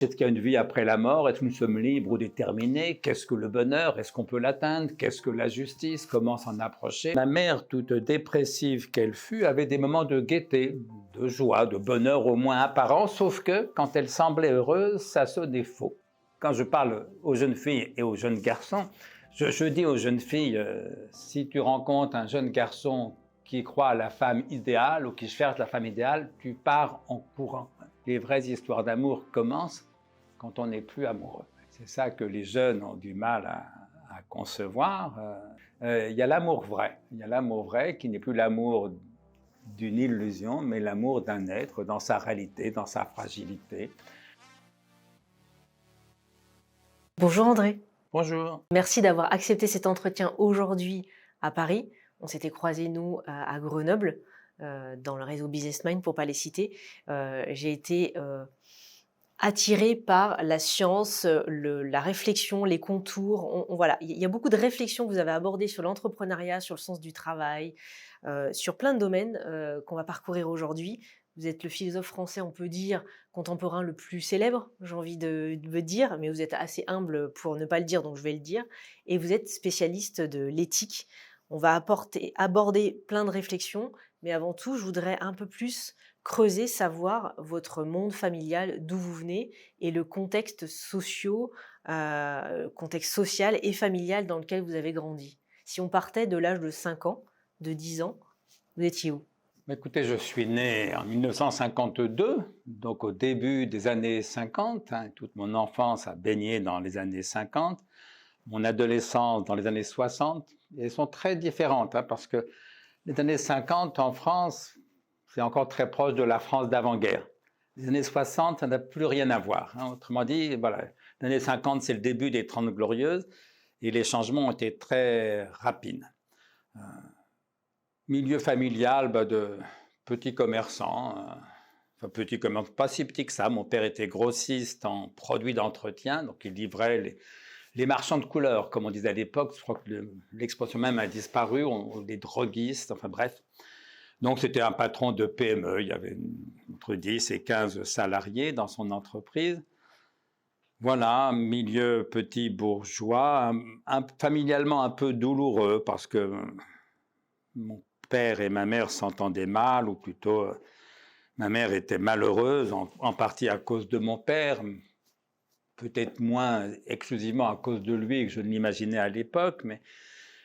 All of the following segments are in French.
Est-ce qu'il y a une vie après la mort? Est-ce que nous sommes libres ou déterminés? Qu'est-ce que le bonheur? Est-ce qu'on peut l'atteindre? Qu'est-ce que la justice? Comment s'en approcher? Ma mère, toute dépressive qu'elle fut, avait des moments de gaieté, de joie, de bonheur au moins apparent, sauf que quand elle semblait heureuse, ça sonnait faux. Quand je parle aux jeunes filles et aux jeunes garçons, je dis aux jeunes filles, si tu rencontres un jeune garçon qui croit à la femme idéale ou qui cherche la femme idéale, tu pars en courant. Les vraies histoires d'amour commencent quand on n'est plus amoureux. C'est ça que les jeunes ont du mal à concevoir. Il y a l'amour vrai. Il y a l'amour vrai qui n'est plus l'amour d'une illusion, mais l'amour d'un être dans sa réalité, dans sa fragilité. Bonjour André. Bonjour. Merci d'avoir accepté cet entretien aujourd'hui à Paris. On s'était croisés, nous, à Grenoble, dans le réseau Business Mind, pour ne pas les citer. J'ai été attirée par la science, la réflexion, les contours. Voilà. Il y a beaucoup de réflexions que vous avez abordées sur l'entrepreneuriat, sur le sens du travail, sur plein de domaines qu'on va parcourir aujourd'hui. Vous êtes le philosophe français, on peut dire, contemporain le plus célèbre, j'ai envie de dire, mais vous êtes assez humble pour ne pas le dire, donc je vais le dire. Et vous êtes spécialiste de l'éthique. On va aborder plein de réflexions, mais avant tout, je voudrais un peu plus creuser, savoir votre monde familial, d'où vous venez, et le contexte contexte social et familial dans lequel vous avez grandi. Si on partait de l'âge de 5 ans, de 10 ans, vous étiez où? Écoutez, je suis né en 1952, donc au début des années 50. Toute mon enfance a baigné dans les années 50, mon adolescence dans les années 60. Et elles sont très différentes, parce que les années 50 en France, c'est encore très proche de la France d'avant-guerre. Les années 60, ça n'a plus rien à voir. Autrement dit, voilà, les années 50, c'est le début des 30 Glorieuses, et les changements ont été très rapides. Milieu familial de petits commerçants, enfin petits commerçants, pas si petits que ça. Mon père était grossiste en produits d'entretien, donc il livrait les marchands de couleurs, comme on disait à l'époque. Je crois que l'expression même a disparu, les droguistes, enfin bref. Donc c'était un patron de PME, il y avait entre 10 et 15 salariés dans son entreprise. Voilà, milieu petit bourgeois, familialement un peu douloureux parce que mon père et ma mère s'entendaient mal, ou plutôt ma mère était malheureuse, en partie à cause de mon père, peut-être moins exclusivement à cause de lui que je ne l'imaginais à l'époque, mais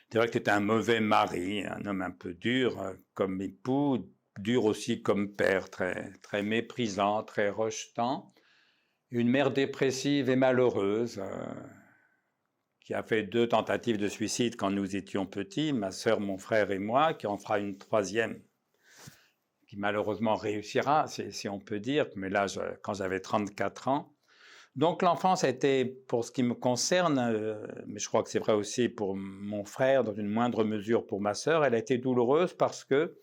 c'est vrai que c'était un mauvais mari, un homme un peu dur comme époux, dur aussi comme père, très, très méprisant, très rejetant. Une mère dépressive et malheureuse, qui a fait 2 tentatives de suicide quand nous étions petits, ma sœur, mon frère et moi, qui en fera une 3e, qui malheureusement réussira, si on peut dire, mais là, quand j'avais 34 ans. Donc l'enfance a été, pour ce qui me concerne, mais je crois que c'est vrai aussi pour mon frère, dans une moindre mesure pour ma sœur, elle a été douloureuse parce que,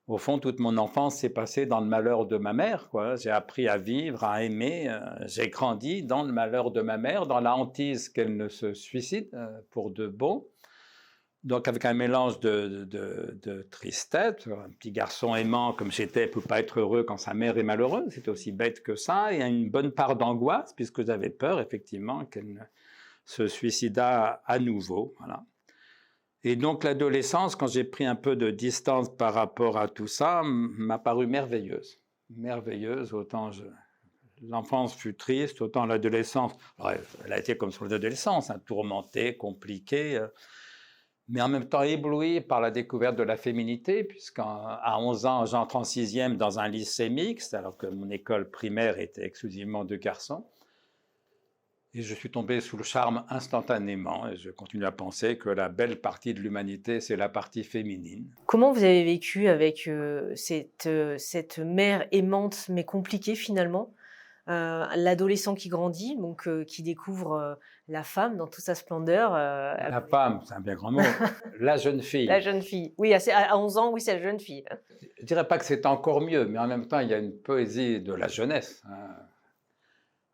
au fond, toute mon enfance s'est passée dans le malheur de ma mère, quoi. J'ai appris à vivre, à aimer, j'ai grandi dans le malheur de ma mère, dans la hantise qu'elle ne se suicide pour de bon. Donc avec un mélange de tristesse, un petit garçon aimant comme j'étais ne peut pas être heureux quand sa mère est malheureuse, c'est aussi bête que ça, et une bonne part d'angoisse, puisque j'avais peur effectivement qu'elle ne se suicidât à nouveau. Voilà. Et donc l'adolescence, quand j'ai pris un peu de distance par rapport à tout ça, m'a paru merveilleuse. Merveilleuse, l'enfance fut triste, autant l'adolescence, elle a été comme sur l'adolescence, tourmentée, compliquée, mais en même temps ébloui par la découverte de la féminité, puisqu'à 11 ans, j'entre en 6e dans un lycée mixte, alors que mon école primaire était exclusivement de garçons. Et je suis tombé sous le charme instantanément, et je continue à penser que la belle partie de l'humanité, c'est la partie féminine. Comment vous avez vécu avec cette mère aimante mais compliquée finalement, l'adolescent qui grandit, donc qui découvre la femme dans toute sa splendeur. La femme, c'est un bien grand mot. La jeune La fille. jeune fille. Oui, à 11 ans, oui, c'est la jeune fille. Je ne dirais pas que c'est encore mieux, mais en même temps, il y a une poésie de la jeunesse.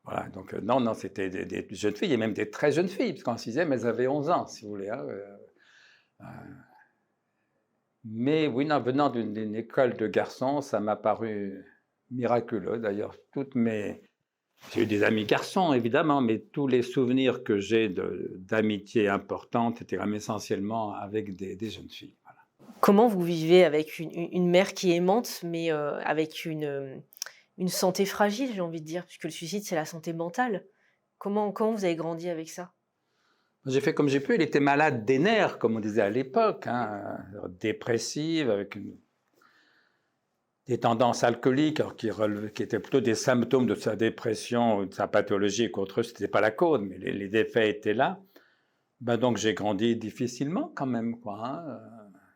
Voilà, donc non, c'était des jeunes filles, et même des très jeunes filles, parce qu'en 6e, elles avaient 11 ans, si vous voulez. Mais oui, venant d'une école de garçons, ça m'a paru miraculeux. D'ailleurs, toutes mes J'ai eu des amis garçons, évidemment, mais tous les souvenirs que j'ai d'amitié importante étaient quand même essentiellement avec des jeunes filles. Voilà. Comment vous vivez avec une mère qui est aimante, mais avec une santé fragile, j'ai envie de dire, puisque le suicide, c'est la santé mentale. Comment vous avez grandi avec ça? J'ai fait comme j'ai pu. Elle était malade des nerfs, comme on disait à l'époque, hein, dépressive, avec des tendances alcooliques, alors qui étaient plutôt des symptômes de sa dépression ou de sa pathologie qu'autre chose. Ce n'était pas la cause, mais les effets étaient là. Ben donc j'ai grandi difficilement quand même, quoi. Hein.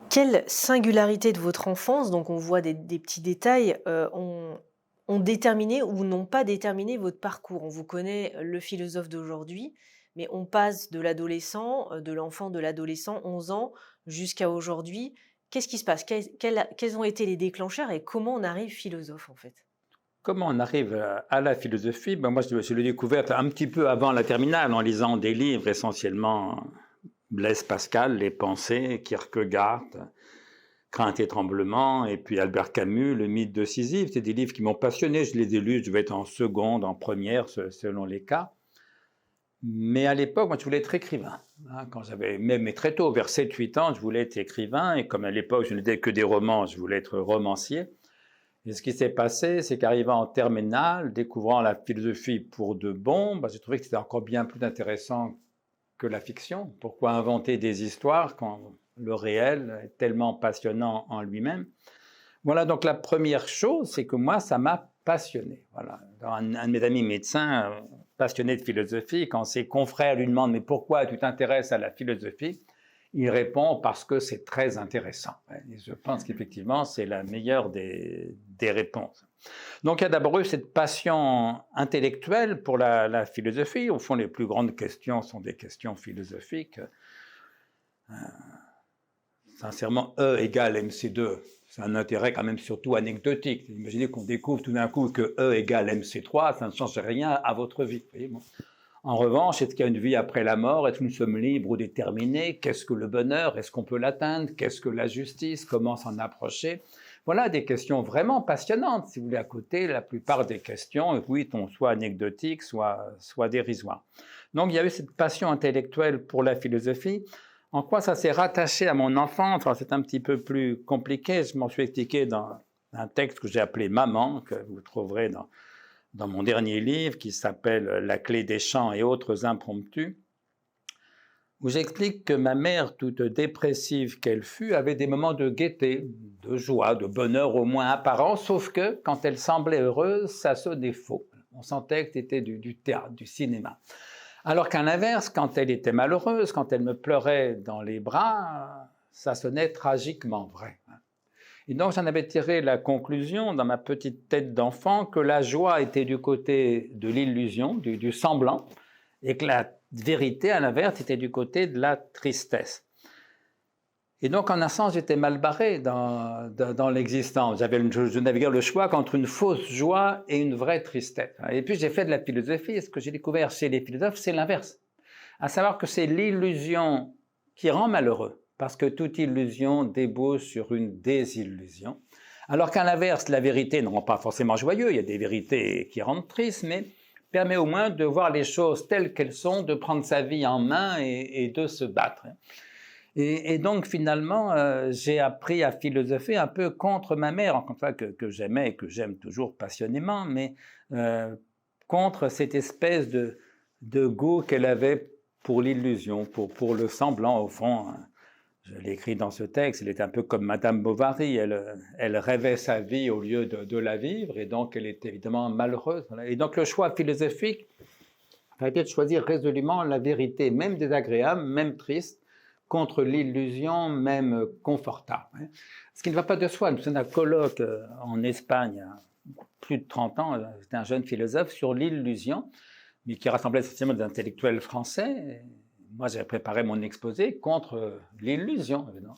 Quelle singularité de votre enfance, donc on voit des petits détails, ont déterminé ou n'ont pas déterminé votre parcours? On vous connaît le philosophe d'aujourd'hui, mais on passe de l'adolescent, de l'enfant, de l'adolescent, 11 ans, jusqu'à aujourd'hui. Qu'est-ce qui se passe? Quels ont été les déclencheurs et comment on arrive philosophe, en fait? Comment on arrive à la philosophie? Ben moi, je l'ai découverte un petit peu avant la terminale, en lisant des livres, essentiellement Blaise Pascal, Les Pensées, Kierkegaard, Crainte et Tremblement, et puis Albert Camus, Le Mythe de Sisyphe. C'est des livres qui m'ont passionné. Je les ai lus, je devais être en seconde, en première, selon les cas. Mais à l'époque, moi, je voulais être écrivain. Hein, quand j'avais, même très tôt, vers 7-8 ans, je voulais être écrivain. Et comme à l'époque, je ne lisais que des romans, je voulais être romancier. Et ce qui s'est passé, c'est qu'arrivant en terminale, découvrant la philosophie pour de bon, bah, j'ai trouvé que c'était encore bien plus intéressant que la fiction. Pourquoi inventer des histoires quand le réel est tellement passionnant en lui-même? Voilà, donc la première chose, c'est que moi, ça m'a passionné. Voilà. Un de mes amis médecins, passionné de philosophie, quand ses confrères lui demandent « Mais pourquoi tu t'intéresses à la philosophie ?» Il répond « Parce que c'est très intéressant ». Et je pense qu'effectivement, c'est la meilleure des réponses. Donc il y a d'abord eu cette passion intellectuelle pour la philosophie. Au fond, les plus grandes questions sont des questions philosophiques. Sincèrement, E égale MC2, c'est un intérêt quand même surtout anecdotique. Imaginez qu'on découvre tout d'un coup que E égale MC3, ça ne change rien à votre vie. Voyez, bon. En revanche, est-ce qu'il y a une vie après la mort? Est-ce que nous sommes libres ou déterminés? Qu'est-ce que le bonheur? Est-ce qu'on peut l'atteindre? Qu'est-ce que la justice? Comment s'en approcher? Voilà des questions vraiment passionnantes. Si vous voulez, à côté, la plupart des questions, oui, sont soit anecdotiques, soit dérisoires. Donc il y a eu cette passion intellectuelle pour la philosophie. En quoi ça s'est rattaché à mon enfance? C'est un petit peu plus compliqué. Je m'en suis expliqué dans un texte que j'ai appelé « Maman », que vous trouverez dans mon dernier livre, qui s'appelle « La clé des champs et autres impromptus », où j'explique que ma mère, toute dépressive qu'elle fut, avait des moments de gaieté, de joie, de bonheur au moins apparent, sauf que, quand elle semblait heureuse, ça sonnait faux. On sentait que c'était du théâtre, du cinéma. Alors qu'à l'inverse, quand elle était malheureuse, quand elle me pleurait dans les bras, ça sonnait tragiquement vrai. Et donc j'en avais tiré la conclusion dans ma petite tête d'enfant que la joie était du côté de l'illusion, du semblant, et que la vérité, à l'inverse, était du côté de la tristesse. Et donc, en un sens, j'étais mal barré dans l'existence. Je naviguais le choix entre une fausse joie et une vraie tristesse. Et puis, j'ai fait de la philosophie, et ce que j'ai découvert chez les philosophes, c'est l'inverse. À savoir que c'est l'illusion qui rend malheureux, parce que toute illusion débouche sur une désillusion. Alors qu'à l'inverse, la vérité ne rend pas forcément joyeux, il y a des vérités qui rendent tristes, mais permet au moins de voir les choses telles qu'elles sont, de prendre sa vie en main et de se battre. Et donc finalement, j'ai appris à philosopher un peu contre ma mère, encore une fois que j'aimais et que j'aime toujours passionnément, mais contre cette espèce de goût qu'elle avait pour l'illusion, pour le semblant au fond. Je l'ai écrit dans ce texte, elle était un peu comme Madame Bovary, elle rêvait sa vie au lieu de la vivre, et donc elle était évidemment malheureuse. Et donc le choix philosophique a été de choisir résolument la vérité, même désagréable, même triste, contre l'illusion, même confortable. Ce qui ne va pas de soi. Nous sommes un colloque en Espagne, il y a plus de 30 ans, c'était un jeune philosophe sur l'illusion, mais qui rassemblait essentiellement des intellectuels français. Moi, j'avais préparé mon exposé contre l'illusion, évidemment.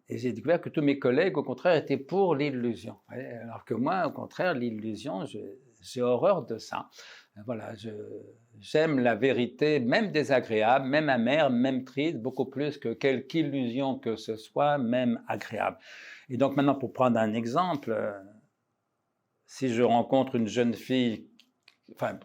Et j'ai découvert que tous mes collègues, au contraire, étaient pour l'illusion. Alors que moi, au contraire, l'illusion, j'ai horreur de ça. Voilà, j'aime la vérité, même désagréable, même amère, même triste, beaucoup plus que quelque illusion que ce soit, même agréable. Et donc maintenant, pour prendre un exemple, si je rencontre une jeune fille enfin,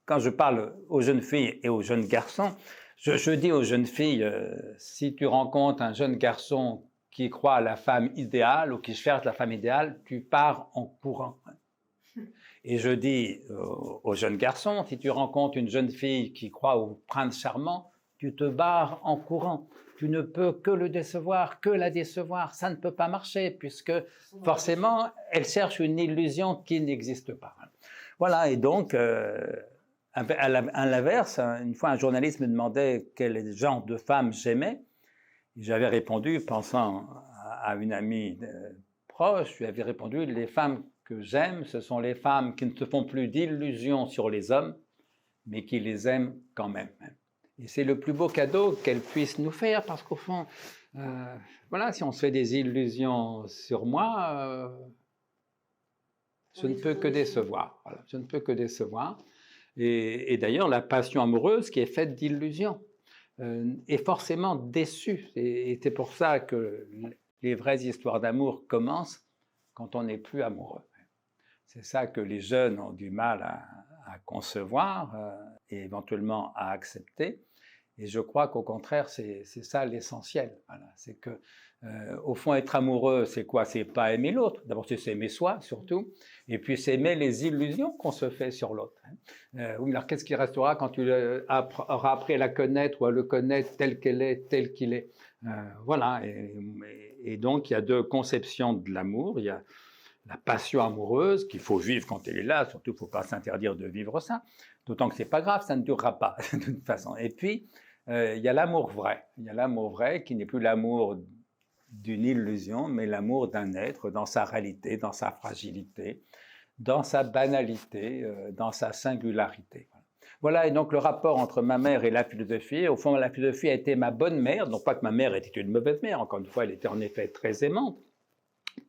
quand je parle aux jeunes filles et aux jeunes garçons, je dis aux jeunes filles, si tu rencontres un jeune garçon qui croit à la femme idéale ou qui cherche la femme idéale, tu pars en courant. Et je dis aux jeunes garçons, si tu rencontres une jeune fille qui croit au prince charmant, tu te barres en courant. Tu ne peux que le décevoir, que la décevoir. Ça ne peut pas marcher puisque forcément, elle cherche une illusion qui n'existe pas. Voilà, et donc, à l'inverse, une fois un journaliste me demandait quel genre de femmes j'aimais. J'avais répondu, pensant à une amie proche, je lui avais répondu, les femmes que j'aime, ce sont les femmes qui ne se font plus d'illusions sur les hommes, mais qui les aiment quand même. Et c'est le plus beau cadeau qu'elles puissent nous faire, parce qu'au fond, voilà, si on se fait des illusions sur moi, je ne peux que décevoir. Voilà, je ne peux que décevoir. Et d'ailleurs, la passion amoureuse qui est faite d'illusions est forcément déçue. Et c'est pour ça que les vraies histoires d'amour commencent quand on n'est plus amoureux. C'est ça que les jeunes ont du mal à concevoir et éventuellement à accepter. Et je crois qu'au contraire, c'est ça l'essentiel. Voilà. C'est que, au fond, être amoureux, c'est quoi? C'est pas aimer l'autre. D'abord, c'est s'aimer soi, surtout. Et puis, c'est aimer les illusions qu'on se fait sur l'autre. Oui, alors qu'est-ce qui restera quand tu auras appris à la connaître ou à le connaître tel qu'elle est, tel qu'il est? Voilà. Et donc, il y a deux conceptions de l'amour. Il y a la passion amoureuse qu'il faut vivre quand elle est là. Surtout, il ne faut pas s'interdire de vivre ça. D'autant que ce n'est pas grave, ça ne durera pas de toute façon. Et puis, il y a l'amour vrai. Il y a l'amour vrai qui n'est plus l'amour d'une illusion, mais l'amour d'un être dans sa réalité, dans sa fragilité, dans sa banalité, dans sa singularité. Voilà, et donc le rapport entre ma mère et la philosophie. Au fond, la philosophie a été ma bonne mère, non pas que ma mère était une mauvaise mère, encore une fois, elle était en effet très aimante,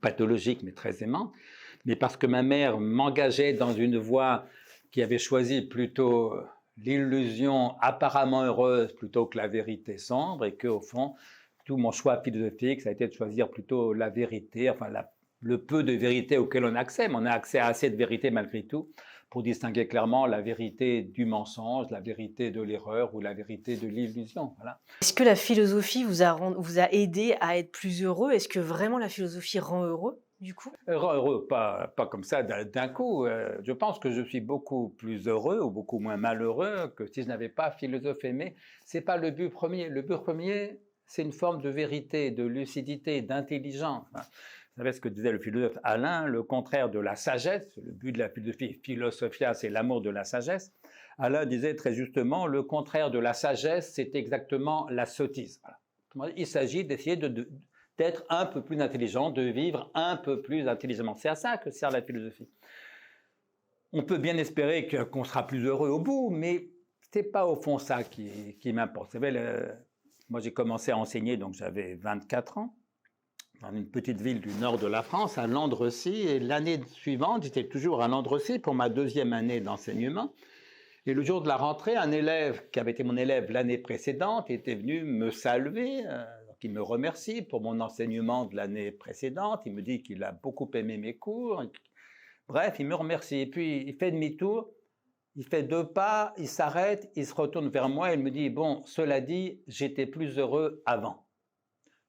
pathologique, mais très aimante, mais parce que ma mère m'engageait dans une voie qui avait choisi plutôt l'illusion apparemment heureuse plutôt que la vérité sombre, et qu'au fond, tout mon choix philosophique, ça a été de choisir plutôt la vérité, enfin le peu de vérité auquel on a accès, mais on a accès à assez de vérité malgré tout, pour distinguer clairement la vérité du mensonge, la vérité de l'erreur ou la vérité de l'illusion. Voilà. Est-ce que la philosophie vous a aidé à être plus heureux? Est-ce que vraiment la philosophie rend heureux, du coup? Heureux, pas comme ça d'un coup. Je pense que je suis beaucoup plus heureux ou beaucoup moins malheureux que si je n'avais pas philosophé. Mais ce n'est pas le but premier. Le but premier, c'est une forme de vérité, de lucidité, d'intelligence. Vous savez ce que disait le philosophe Alain, le contraire de la sagesse. Le but de la philosophie, philosophia, c'est l'amour de la sagesse. Alain disait très justement, le contraire de la sagesse, c'est exactement la sottise. Voilà. Il s'agit d'essayer d'être un peu plus intelligent, de vivre un peu plus intelligemment. C'est à ça que sert la philosophie. On peut bien espérer qu'on sera plus heureux au bout, mais ce n'est pas au fond ça qui m'importe. Vous savez, moi j'ai commencé à enseigner, donc j'avais 24 ans, dans une petite ville du nord de la France, à Landrecy, et l'année suivante, j'étais toujours à Landrecy pour ma deuxième année d'enseignement. Et le jour de la rentrée, un élève qui avait été mon élève l'année précédente était venu me saluer. Il me remercie pour mon enseignement de l'année précédente. Il me dit qu'il a beaucoup aimé mes cours. Bref, il me remercie. Et puis, il fait demi-tour, il fait 2 pas, il s'arrête, il se retourne vers moi et il me dit « Bon, cela dit, j'étais plus heureux avant ».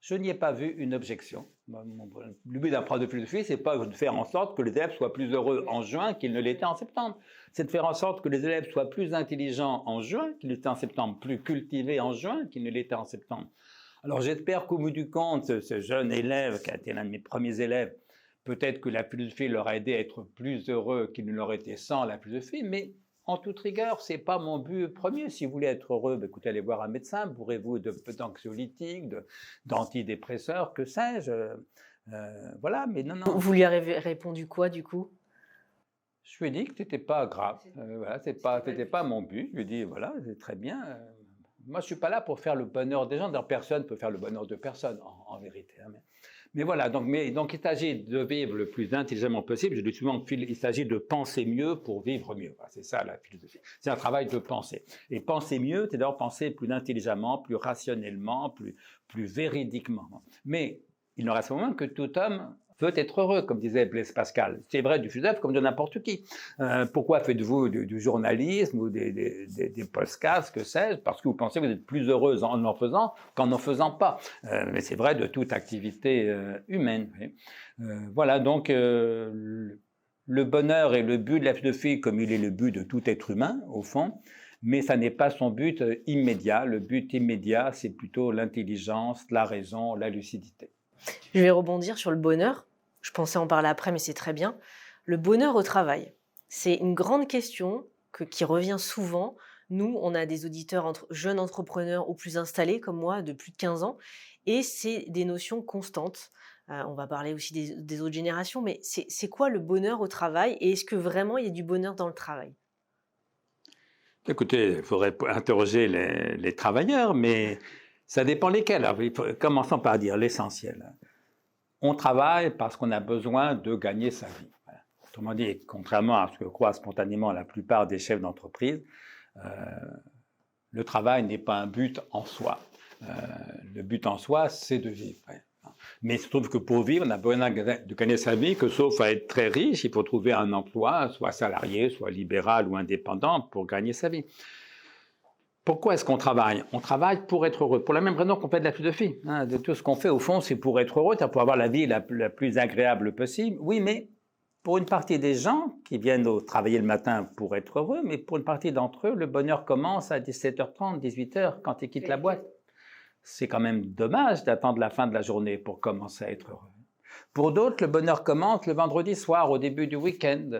Je n'y ai pas vu une objection. Le but d'un prof de philosophie, ce n'est pas de faire en sorte que les élèves soient plus heureux en juin qu'ils ne l'étaient en septembre. C'est de faire en sorte que les élèves soient plus intelligents en juin qu'ils l'étaient en septembre, plus cultivés en juin qu'ils ne l'étaient en septembre. Alors j'espère qu'au bout du compte, ce jeune élève, qui a été l'un de mes premiers élèves, peut-être que la philosophie leur a aidé à être plus heureux qu'ils ne l'auraient été sans la philosophie, mais en toute rigueur, ce n'est pas mon but premier. Si vous voulez être heureux, écoutez, allez voir un médecin, bourrez-vous d'anxiolytiques, d'antidépresseurs, que sais-je. Voilà, mais non. Vous lui avez répondu quoi, du coup? Je lui ai dit que ce n'était pas grave. Voilà, c'était pas mon but. Je lui ai dit, voilà, c'est très bien. Moi, je ne suis pas là pour faire le bonheur des gens. D'ailleurs, personne ne peut faire le bonheur de personne, en vérité. Hein, mais voilà, donc il s'agit de vivre le plus intelligemment possible. Je dis souvent qu'il s'agit de penser mieux pour vivre mieux. Voilà, c'est ça la philosophie. C'est un travail de penser. Et penser mieux, c'est d'abord penser plus intelligemment, plus rationnellement, plus véridiquement. Mais il n'en reste pas moins que tout homme veut être heureux, comme disait Blaise Pascal. C'est vrai du philosophe comme de n'importe qui. Pourquoi faites-vous du journalisme ou des podcasts, que sais-je? Parce que vous pensez que vous êtes plus heureuse en faisant qu'en n'en faisant pas. Mais c'est vrai de toute activité humaine. Voilà, donc le bonheur est le but de la philosophie comme il est le but de tout être humain, au fond. Mais ça n'est pas son but immédiat. Le but immédiat, c'est plutôt l'intelligence, la raison, la lucidité. Je vais rebondir sur le bonheur. Je pensais en parler après, mais c'est très bien. Le bonheur au travail, c'est une grande question qui revient souvent. Nous, on a des auditeurs jeunes entrepreneurs ou plus installés, comme moi, de plus de 15 ans, et c'est des notions constantes. On va parler aussi des autres générations, mais c'est quoi le bonheur au travail et est-ce que vraiment il y a du bonheur dans le travail? Écoutez, il faudrait interroger les travailleurs, mais ça dépend lesquels. Alors, commençons par dire l'essentiel. On travaille parce qu'on a besoin de gagner sa vie. Voilà. Autrement dit, contrairement à ce que croient spontanément la plupart des chefs d'entreprise, le travail n'est pas un but en soi. Le but en soi, c'est de vivre. Mais il se trouve que pour vivre, on a besoin de gagner sa vie, que sauf à être très riche, il faut trouver un emploi, soit salarié, soit libéral ou indépendant, pour gagner sa vie. Pourquoi est-ce qu'on travaille? On travaille pour être heureux, pour la même raison qu'on fait de la philosophie. De tout ce qu'on fait, au fond, c'est pour être heureux, pour avoir la vie la plus agréable possible. Oui, mais pour une partie des gens qui viennent travailler le matin pour être heureux, mais pour une partie d'entre eux, le bonheur commence à 17h30, 18h, quand ils quittent la boîte. C'est quand même dommage d'attendre la fin de la journée pour commencer à être heureux. Pour d'autres, le bonheur commence le vendredi soir, au début du week-end.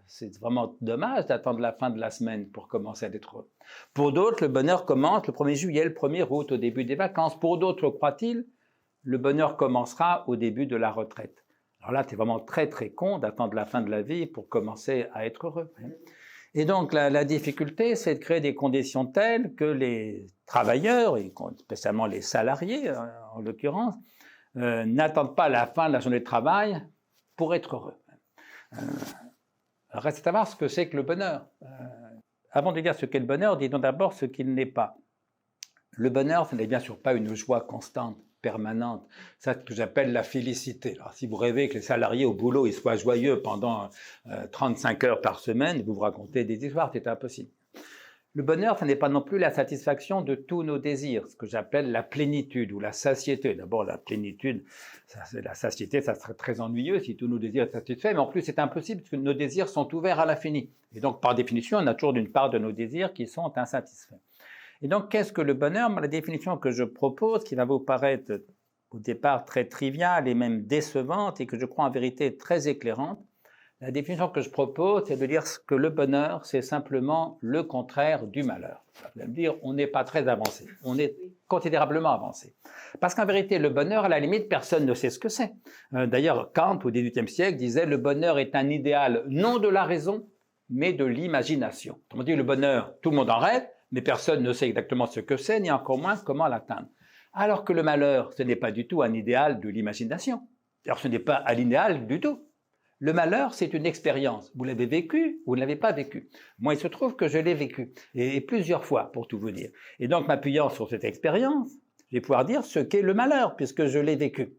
C'est vraiment dommage d'attendre la fin de la semaine pour commencer à être heureux. Pour d'autres, le bonheur commence le 1er juillet, le 1er août, au début des vacances. Pour d'autres, croient-ils, le bonheur commencera au début de la retraite. Alors là, c'est vraiment très très con d'attendre la fin de la vie pour commencer à être heureux. Et donc, la difficulté, c'est de créer des conditions telles que les travailleurs, et spécialement les salariés en l'occurrence, n'attendent pas la fin de la journée de travail pour être heureux. Reste à savoir ce que c'est que le bonheur. Avant de dire ce qu'est le bonheur, disons d'abord ce qu'il n'est pas. Le bonheur, ce n'est bien sûr pas une joie constante, permanente. C'est ce que j'appelle la félicité. Alors, si vous rêvez que les salariés au boulot ils soient joyeux pendant 35 heures par semaine, vous vous racontez des histoires, c'est impossible. Le bonheur, ce n'est pas non plus la satisfaction de tous nos désirs, ce que j'appelle la plénitude ou la satiété. D'abord, la plénitude, la satiété, ça serait très ennuyeux si tous nos désirs étaient satisfaits, mais en plus, c'est impossible parce que nos désirs sont ouverts à l'infini. Et donc, par définition, on a toujours une part de nos désirs qui sont insatisfaits. Et donc, qu'est-ce que le bonheur? La définition que je propose, qui va vous paraître au départ très triviale et même décevante, et que je crois en vérité très éclairante, la définition que je propose, c'est de dire que le bonheur, c'est simplement le contraire du malheur. Vous allez me dire, on n'est pas très avancé, on est considérablement avancé. Parce qu'en vérité, le bonheur, à la limite, personne ne sait ce que c'est. D'ailleurs, Kant, au XVIIIe siècle, disait « le bonheur est un idéal non de la raison, mais de l'imagination ». Autrement dit, le bonheur, tout le monde en rêve, mais personne ne sait exactement ce que c'est, ni encore moins comment l'atteindre. Alors que le malheur, ce n'est pas du tout un idéal de l'imagination. Alors ce n'est pas un idéal du tout. Le malheur, c'est une expérience. Vous l'avez vécu ou vous ne l'avez pas vécu. Moi, il se trouve que je l'ai vécu, et plusieurs fois, pour tout vous dire. Et donc, m'appuyant sur cette expérience, je vais pouvoir dire ce qu'est le malheur, puisque je l'ai vécu.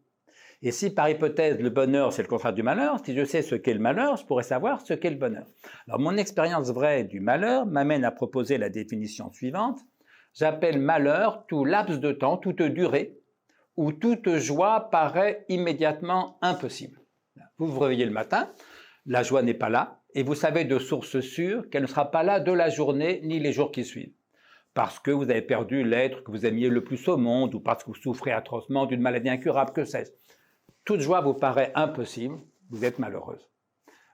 Et si, par hypothèse, le bonheur, c'est le contraire du malheur, si je sais ce qu'est le malheur, je pourrais savoir ce qu'est le bonheur. Alors, mon expérience vraie du malheur m'amène à proposer la définition suivante. J'appelle malheur tout laps de temps, toute durée, où toute joie paraît immédiatement impossible. Vous vous réveillez le matin, la joie n'est pas là, et vous savez de source sûre qu'elle ne sera pas là de la journée ni les jours qui suivent. Parce que vous avez perdu l'être que vous aimiez le plus au monde, ou parce que vous souffrez atrocement d'une maladie incurable, que sais-je. Toute joie vous paraît impossible, vous êtes malheureuse.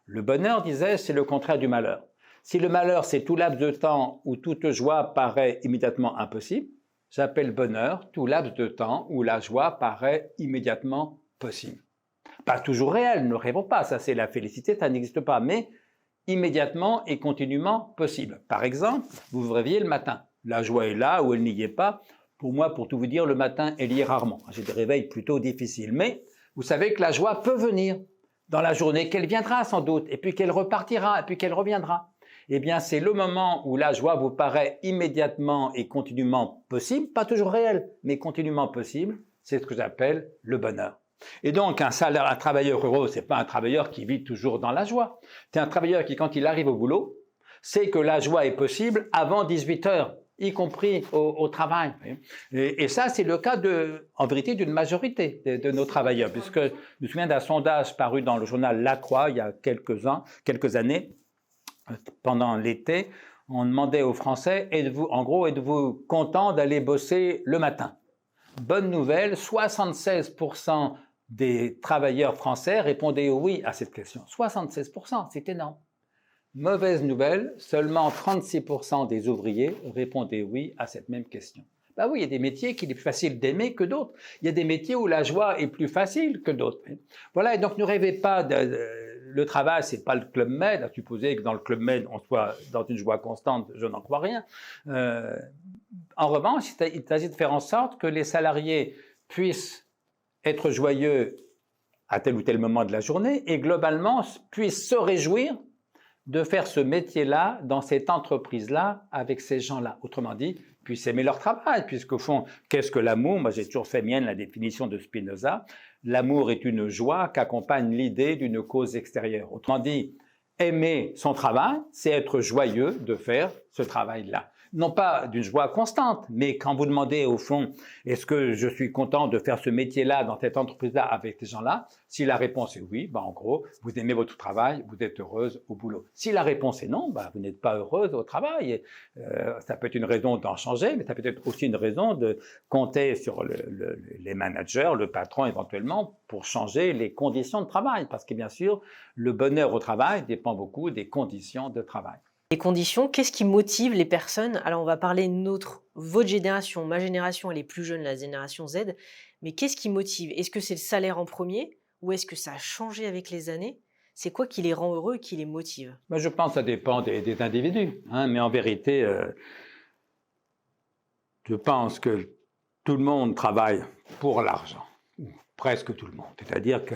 Le bonheur, disais-je, c'est le contraire du malheur. Si le malheur, c'est tout laps de temps où toute joie paraît immédiatement impossible, j'appelle bonheur tout laps de temps où la joie paraît immédiatement possible. Pas toujours réel, ne rêvons pas, ça c'est la félicité, ça n'existe pas, mais immédiatement et continuellement possible. Par exemple, vous vous réveillez le matin, la joie est là ou elle n'y est pas. Pour moi, pour tout vous dire, le matin, elle y est rarement. J'ai des réveils plutôt difficiles, mais vous savez que la joie peut venir dans la journée, qu'elle viendra sans doute, et puis qu'elle repartira, et puis qu'elle reviendra. Eh bien, c'est le moment où la joie vous paraît immédiatement et continuellement possible, pas toujours réel, mais continuellement possible, c'est ce que j'appelle le bonheur. Et donc, un travailleur heureux, ce n'est pas un travailleur qui vit toujours dans la joie. C'est un travailleur qui, quand il arrive au boulot, sait que la joie est possible avant 18 heures, y compris au travail. Et ça, c'est le cas, en vérité, d'une majorité de nos travailleurs, puisque je me souviens d'un sondage paru dans le journal La Croix il y a quelques années, pendant l'été. On demandait aux Français, êtes-vous content d'aller bosser le matin? Bonne nouvelle, 76% des travailleurs français répondaient oui à cette question. 76%, c'est énorme. Mauvaise nouvelle, seulement 36% des ouvriers répondaient oui à cette même question. Ben oui, il y a des métiers qu'il est plus facile d'aimer que d'autres. Il y a des métiers où la joie est plus facile que d'autres. Voilà, et donc ne rêvez pas le travail, c'est pas le Club Med. À supposer que dans le Club Med, on soit dans une joie constante, je n'en crois rien. En revanche, il s'agit de faire en sorte que les salariés puissent être joyeux à tel ou tel moment de la journée et globalement puissent se réjouir de faire ce métier-là dans cette entreprise-là avec ces gens-là. Autrement dit, puissent aimer leur travail, puisqu'au fond, qu'est-ce que l'amour? Moi, j'ai toujours fait mienne la définition de Spinoza. L'amour est une joie qu'accompagne l'idée d'une cause extérieure. Autrement dit, aimer son travail, c'est être joyeux de faire ce travail-là. Non pas d'une joie constante, mais quand vous demandez au fond, est-ce que je suis content de faire ce métier-là dans cette entreprise-là avec ces gens-là? Si la réponse est oui, en gros, vous aimez votre travail, vous êtes heureuse au boulot. Si la réponse est non, vous n'êtes pas heureuse au travail. Et, ça peut être une raison d'en changer, mais ça peut être aussi une raison de compter sur les managers, le patron éventuellement, pour changer les conditions de travail. Parce que bien sûr, le bonheur au travail dépend beaucoup des conditions de travail. Les conditions, qu'est-ce qui motive les personnes? Alors, on va parler votre génération, ma génération, elle est plus jeune, la génération Z, mais qu'est-ce qui motive? Est-ce que c'est le salaire en premier ou est-ce que ça a changé avec les années? C'est quoi qui les rend heureux et qui les motive? Je pense que ça dépend des individus, mais en vérité, je pense que tout le monde travaille pour l'argent, ou presque tout le monde. C'est-à-dire que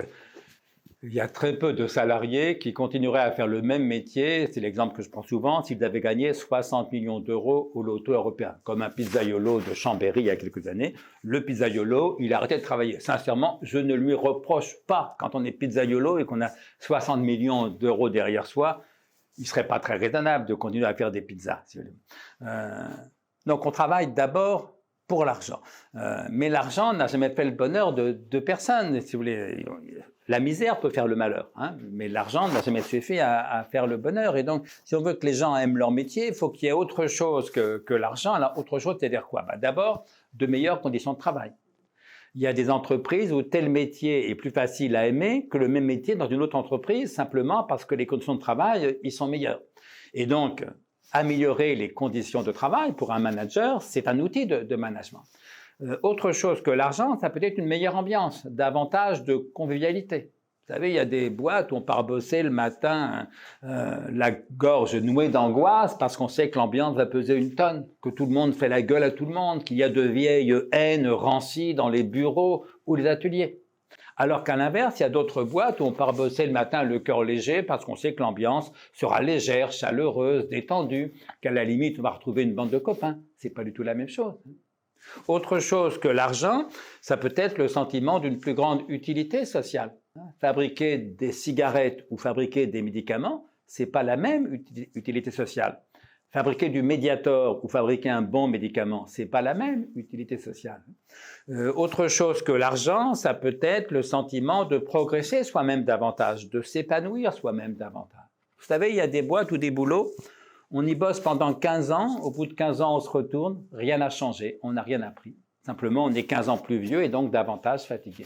il y a très peu de salariés qui continueraient à faire le même métier, c'est l'exemple que je prends souvent, s'ils avaient gagné 60 millions d'euros au loto européen, comme un pizzaiolo de Chambéry il y a quelques années. Le pizzaiolo, il a arrêté de travailler. Sincèrement, je ne lui reproche pas, quand on est pizzaiolo et qu'on a 60 millions d'euros derrière soi, il ne serait pas très raisonnable de continuer à faire des pizzas. Si vous voulez. Donc on travaille d'abord pour l'argent. Mais l'argent n'a jamais fait le bonheur de personne, si vous voulez. La misère peut faire le malheur, mais l'argent n'a jamais suffi à faire le bonheur. Et donc, si on veut que les gens aiment leur métier, il faut qu'il y ait autre chose que l'argent. Alors, autre chose, c'est-à-dire quoi? D'abord, de meilleures conditions de travail. Il y a des entreprises où tel métier est plus facile à aimer que le même métier dans une autre entreprise, simplement parce que les conditions de travail y sont meilleures. Et donc, améliorer les conditions de travail pour un manager, c'est un outil de management. Autre chose que l'argent, ça peut être une meilleure ambiance, davantage de convivialité. Vous savez, il y a des boîtes où on part bosser le matin, la gorge nouée d'angoisse parce qu'on sait que l'ambiance va peser une tonne, que tout le monde fait la gueule à tout le monde, qu'il y a de vieilles haines rancies dans les bureaux ou les ateliers. Alors qu'à l'inverse, il y a d'autres boîtes où on part bosser le matin le cœur léger parce qu'on sait que l'ambiance sera légère, chaleureuse, détendue, qu'à la limite on va retrouver une bande de copains. C'est pas du tout la même chose. Autre chose que l'argent, ça peut être le sentiment d'une plus grande utilité sociale. Fabriquer des cigarettes ou fabriquer des médicaments, c'est pas la même utilité sociale. Fabriquer du Mediator ou fabriquer un bon médicament, c'est pas la même utilité sociale. Autre chose que l'argent, ça peut être le sentiment de progresser soi-même davantage, de s'épanouir soi-même davantage. Vous savez, il y a des boîtes ou des boulots, on y bosse pendant 15 ans, au bout de 15 ans, on se retourne, rien n'a changé, on n'a rien appris. Simplement, on est 15 ans plus vieux et donc davantage fatigué.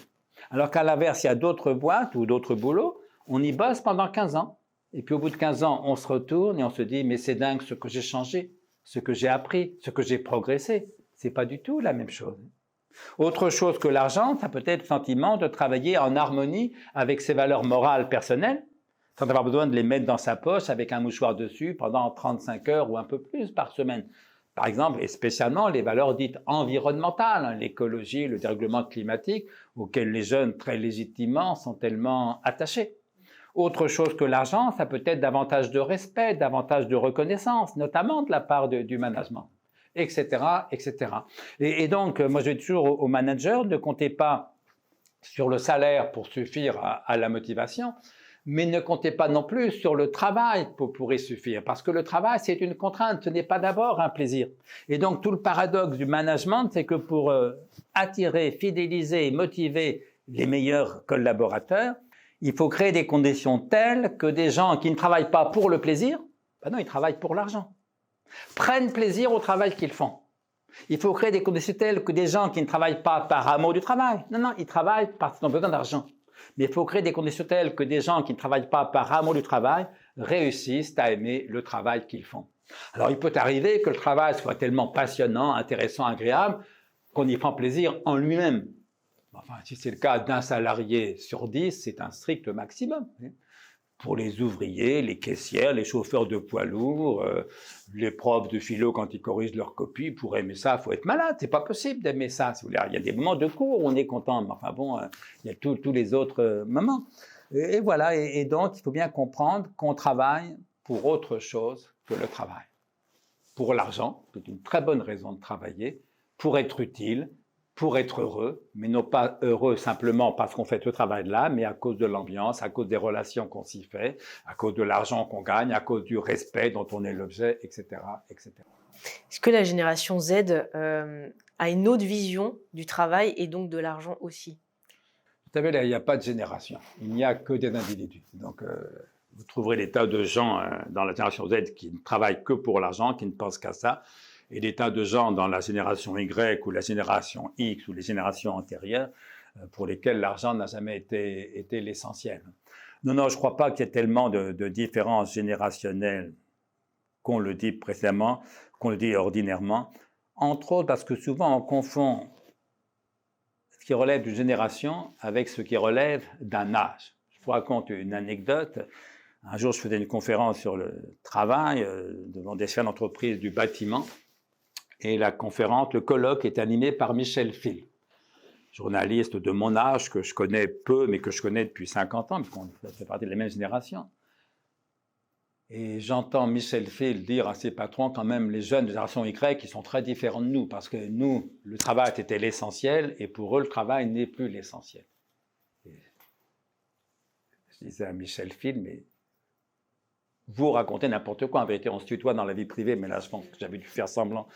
Alors qu'à l'inverse, il y a d'autres boîtes ou d'autres boulots, on y bosse pendant 15 ans. Et puis au bout de 15 ans, on se retourne et on se dit « mais c'est dingue ce que j'ai changé, ce que j'ai appris, ce que j'ai progressé ». C'est pas du tout la même chose. Autre chose que l'argent, ça peut être le sentiment de travailler en harmonie avec ses valeurs morales personnelles, sans avoir besoin de les mettre dans sa poche avec un mouchoir dessus pendant 35 heures ou un peu plus par semaine. Par exemple, et spécialement les valeurs dites environnementales, l'écologie, le dérèglement climatique, auxquelles les jeunes, très légitimement, sont tellement attachés. Autre chose que l'argent, ça peut être davantage de respect, davantage de reconnaissance, notamment de la part du management, etc., etc. Et donc, moi je dis toujours aux managers, ne comptez pas sur le salaire pour suffire à la motivation, mais ne comptez pas non plus sur le travail pour y suffire, parce que le travail, c'est une contrainte, ce n'est pas d'abord un plaisir. Et donc, tout le paradoxe du management, c'est que pour attirer, fidéliser et motiver les meilleurs collaborateurs, il faut créer des conditions telles que des gens qui ne travaillent pas pour le plaisir, ben non, ils travaillent pour l'argent, prennent plaisir au travail qu'ils font. Il faut créer des conditions telles que des gens qui ne travaillent pas par amour du travail, non, ils travaillent parce qu'ils ont besoin d'argent. Mais il faut créer des conditions telles que des gens qui ne travaillent pas par amour du travail réussissent à aimer le travail qu'ils font. Alors, il peut arriver que le travail soit tellement passionnant, intéressant, agréable, qu'on y prend plaisir en lui-même. Enfin, si c'est le cas d'un salarié sur 10, c'est un strict maximum. Pour les ouvriers, les caissières, les chauffeurs de poids lourds, les profs de philo quand ils corrigent leurs copies, pour aimer ça, il faut être malade, c'est pas possible d'aimer ça. Il y a des moments de cours où on est content, mais enfin bon, il y a tous les autres moments. Et voilà, et donc il faut bien comprendre qu'on travaille pour autre chose que le travail. Pour l'argent, c'est une très bonne raison de travailler, pour être utile, pour être heureux, mais non pas heureux simplement parce qu'on fait ce travail-là, mais à cause de l'ambiance, à cause des relations qu'on s'y fait, à cause de l'argent qu'on gagne, à cause du respect dont on est l'objet, etc., etc. Est-ce que la génération Z a une autre vision du travail et donc de l'argent aussi? Vous savez, là, il n'y a pas de génération, il n'y a que des individus. Donc, vous trouverez des tas de gens dans la génération Z qui ne travaillent que pour l'argent, qui ne pensent qu'à ça, et des tas de gens dans la génération Y ou la génération X ou les générations antérieures pour lesquels l'argent n'a jamais été l'essentiel. Non, je ne crois pas qu'il y ait tellement de différences générationnelles qu'on le dit précédemment, qu'on le dit ordinairement, entre autres parce que souvent on confond ce qui relève d'une génération avec ce qui relève d'un âge. Je vous raconte une anecdote. Un jour, je faisais une conférence sur le travail devant des chefs d'entreprise du bâtiment. Et la conférence, le colloque est animé par Michel Fil, journaliste de mon âge que je connais peu, mais que je connais depuis 50 ans, puisqu'on fait partie de la même génération. Et j'entends Michel Fil dire à ses patrons, quand même, les jeunes de génération Y, qui sont très différents de nous, parce que nous, le travail était l'essentiel, et pour eux, le travail n'est plus l'essentiel. Je disais à Michel Fil, mais vous racontez n'importe quoi. En vérité, on se tutoie dans la vie privée, mais là, je pense que j'avais dû faire semblant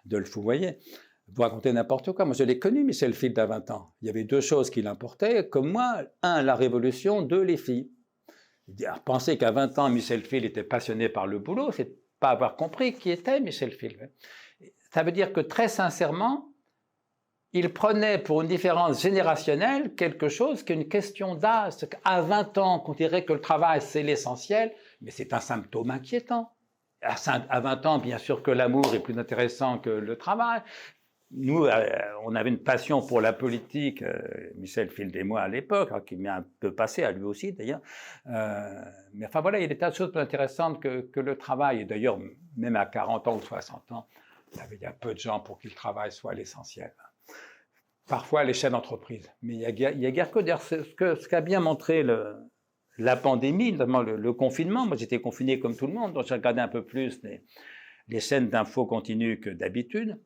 de le fouvoyer. Vous racontez n'importe quoi. Moi, je l'ai connu, Michel Fil, à 20 ans. Il y avait deux choses qui l'importaient, comme moi. Un, la révolution. Deux, les filles. Alors, penser qu'à 20 ans, Michel Fil était passionné par le boulot, c'est pas avoir compris qui était Michel Fil. Ça veut dire que, très sincèrement, il prenait pour une différence générationnelle quelque chose qui est une question d'âge. À 20 ans, qu'on dirait que le travail, c'est l'essentiel, mais c'est un symptôme inquiétant. À 20 ans, bien sûr que l'amour est plus intéressant que le travail. Nous, on avait une passion pour la politique, Michel Fil et moi à l'époque, qui m'est un peu passé, à lui aussi d'ailleurs. Mais enfin voilà, il y a des tas de choses plus intéressantes que le travail. Et d'ailleurs, même à 40 ans ou 60 ans, il y a peu de gens pour qui le travail soit l'essentiel. Parfois à l'échelle d'entreprise. Mais il y a guère que dire ce qu'a bien montré la pandémie, notamment le confinement. Moi, j'étais confiné comme tout le monde, donc j'ai regardé un peu plus les chaînes d'infos continues que d'habitude.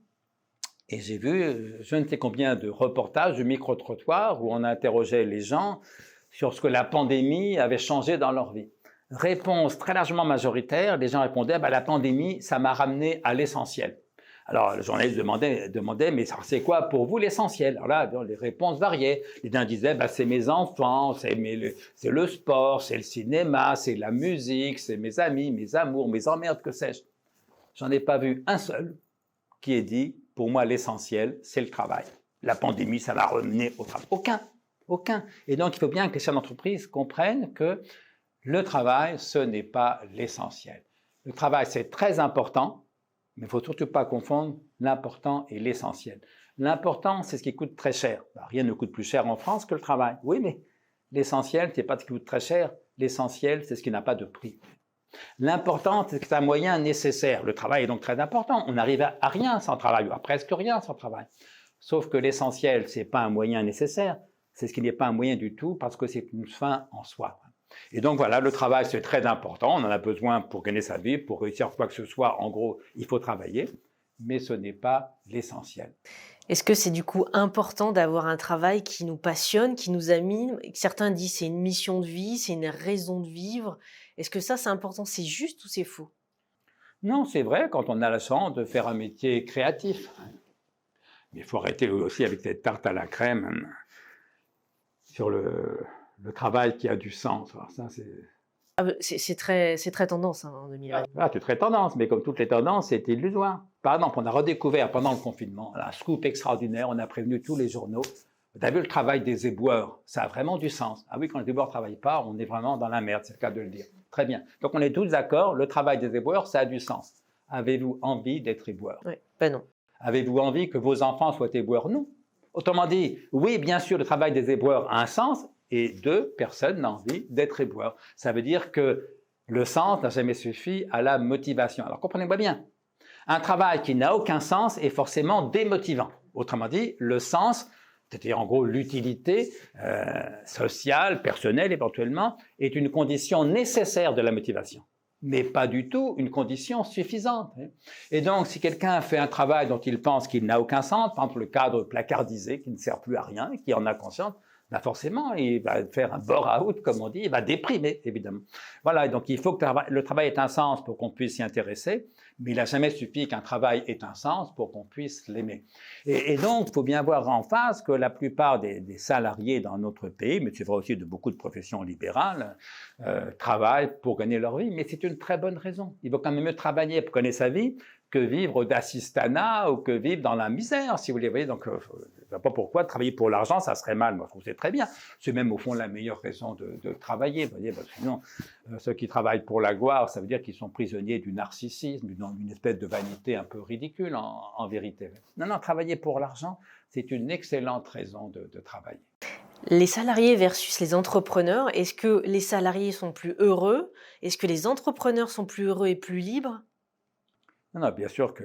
Et j'ai vu je ne sais combien de reportages du micro-trottoir où on interrogeait les gens sur ce que la pandémie avait changé dans leur vie. Réponse très largement majoritaire, les gens répondaient la pandémie, ça m'a ramené à l'essentiel. Alors, le journaliste demandait mais c'est quoi pour vous l'essentiel? Alors là, les réponses variaient. Les uns disaient, c'est mes enfants, c'est le sport, c'est le cinéma, c'est la musique, c'est mes amis, mes amours, mes emmerdes, que sais-je. J'en ai pas vu un seul qui ait dit, pour moi, l'essentiel, c'est le travail. La pandémie, ça va ramener au travail. Aucun. Et donc, il faut bien que les chefs d'entreprise comprennent que le travail, ce n'est pas l'essentiel. Le travail, c'est très important, mais il ne faut surtout pas confondre l'important et l'essentiel. L'important, c'est ce qui coûte très cher. Rien ne coûte plus cher en France que le travail. Oui, mais l'essentiel, ce n'est pas ce qui coûte très cher. L'essentiel, c'est ce qui n'a pas de prix. L'important, c'est que c'est un moyen nécessaire. Le travail est donc très important. On n'arrive à rien sans travail, ou à presque rien sans travail. Sauf que l'essentiel, ce n'est pas un moyen nécessaire. C'est ce qui n'est pas un moyen du tout parce que c'est une fin en soi. Et donc voilà, le travail, c'est très important. On en a besoin pour gagner sa vie, pour réussir quoi que ce soit. En gros, il faut travailler, mais ce n'est pas l'essentiel. Est-ce que c'est du coup important d'avoir un travail qui nous passionne, qui nous anime? Certains disent c'est une mission de vie, c'est une raison de vivre. Est-ce que ça c'est important? C'est juste ou c'est faux? Non, c'est vrai, quand on a la chance de faire un métier créatif. Mais il faut arrêter aussi avec cette tarte à la crème sur le travail qui a du sens. Alors ça, c'est Ah c'est très tendance, hein, en 2020. c'est très tendance, mais comme toutes les tendances, c'est illusoire. Par exemple, on a redécouvert pendant le confinement un scoop extraordinaire, on a prévenu tous les journaux. Vous avez vu le travail des éboueurs, ça a vraiment du sens. Ah oui, quand les éboueurs ne travaillent pas, on est vraiment dans la merde, c'est le cas de le dire. Très bien. Donc on est tous d'accord, le travail des éboueurs, ça a du sens. Avez-vous envie d'être éboueur? Oui, ben non. Avez-vous envie que vos enfants soient éboueurs? Non. Autrement dit, oui, bien sûr, le travail des éboueurs a un sens, et deux, personne n'a envie d'être éboueur. Ça veut dire que le sens n'a jamais suffi à la motivation. Alors comprenez-moi bien, un travail qui n'a aucun sens est forcément démotivant. Autrement dit, le sens, c'est-à-dire en gros l'utilité sociale, personnelle éventuellement, est une condition nécessaire de la motivation, mais pas du tout une condition suffisante. Et donc, si quelqu'un fait un travail dont il pense qu'il n'a aucun sens, par exemple le cadre placardisé qui ne sert plus à rien, et qui en a conscience, ben forcément, il va faire un bore-out, comme on dit, il va déprimer, évidemment. Voilà, donc il faut que le travail ait un sens pour qu'on puisse s'y intéresser, mais il n'a jamais suffi qu'un travail ait un sens pour qu'on puisse l'aimer. Et donc, il faut bien voir en face que la plupart des salariés dans notre pays, mais c'est vrai aussi de beaucoup de professions libérales, travaillent pour gagner leur vie, mais c'est une très bonne raison. Il vaut quand même mieux travailler pour gagner sa vie que vivre d'assistanat ou que vivre dans la misère, si vous voulez. Vous voyez, donc, je ne sais pas pourquoi travailler pour l'argent, ça serait mal. Moi, je trouve que c'est très bien. C'est même, au fond, la meilleure raison de travailler. Vous voyez, parce que sinon, ceux qui travaillent pour la gloire, ça veut dire qu'ils sont prisonniers du narcissisme, d'une espèce de vanité un peu ridicule, en vérité. Non, non, travailler pour l'argent, c'est une excellente raison de travailler. Les salariés versus les entrepreneurs, est-ce que les salariés sont plus heureux? Est-ce que les entrepreneurs sont plus heureux et plus libres? Non, non, bien sûr que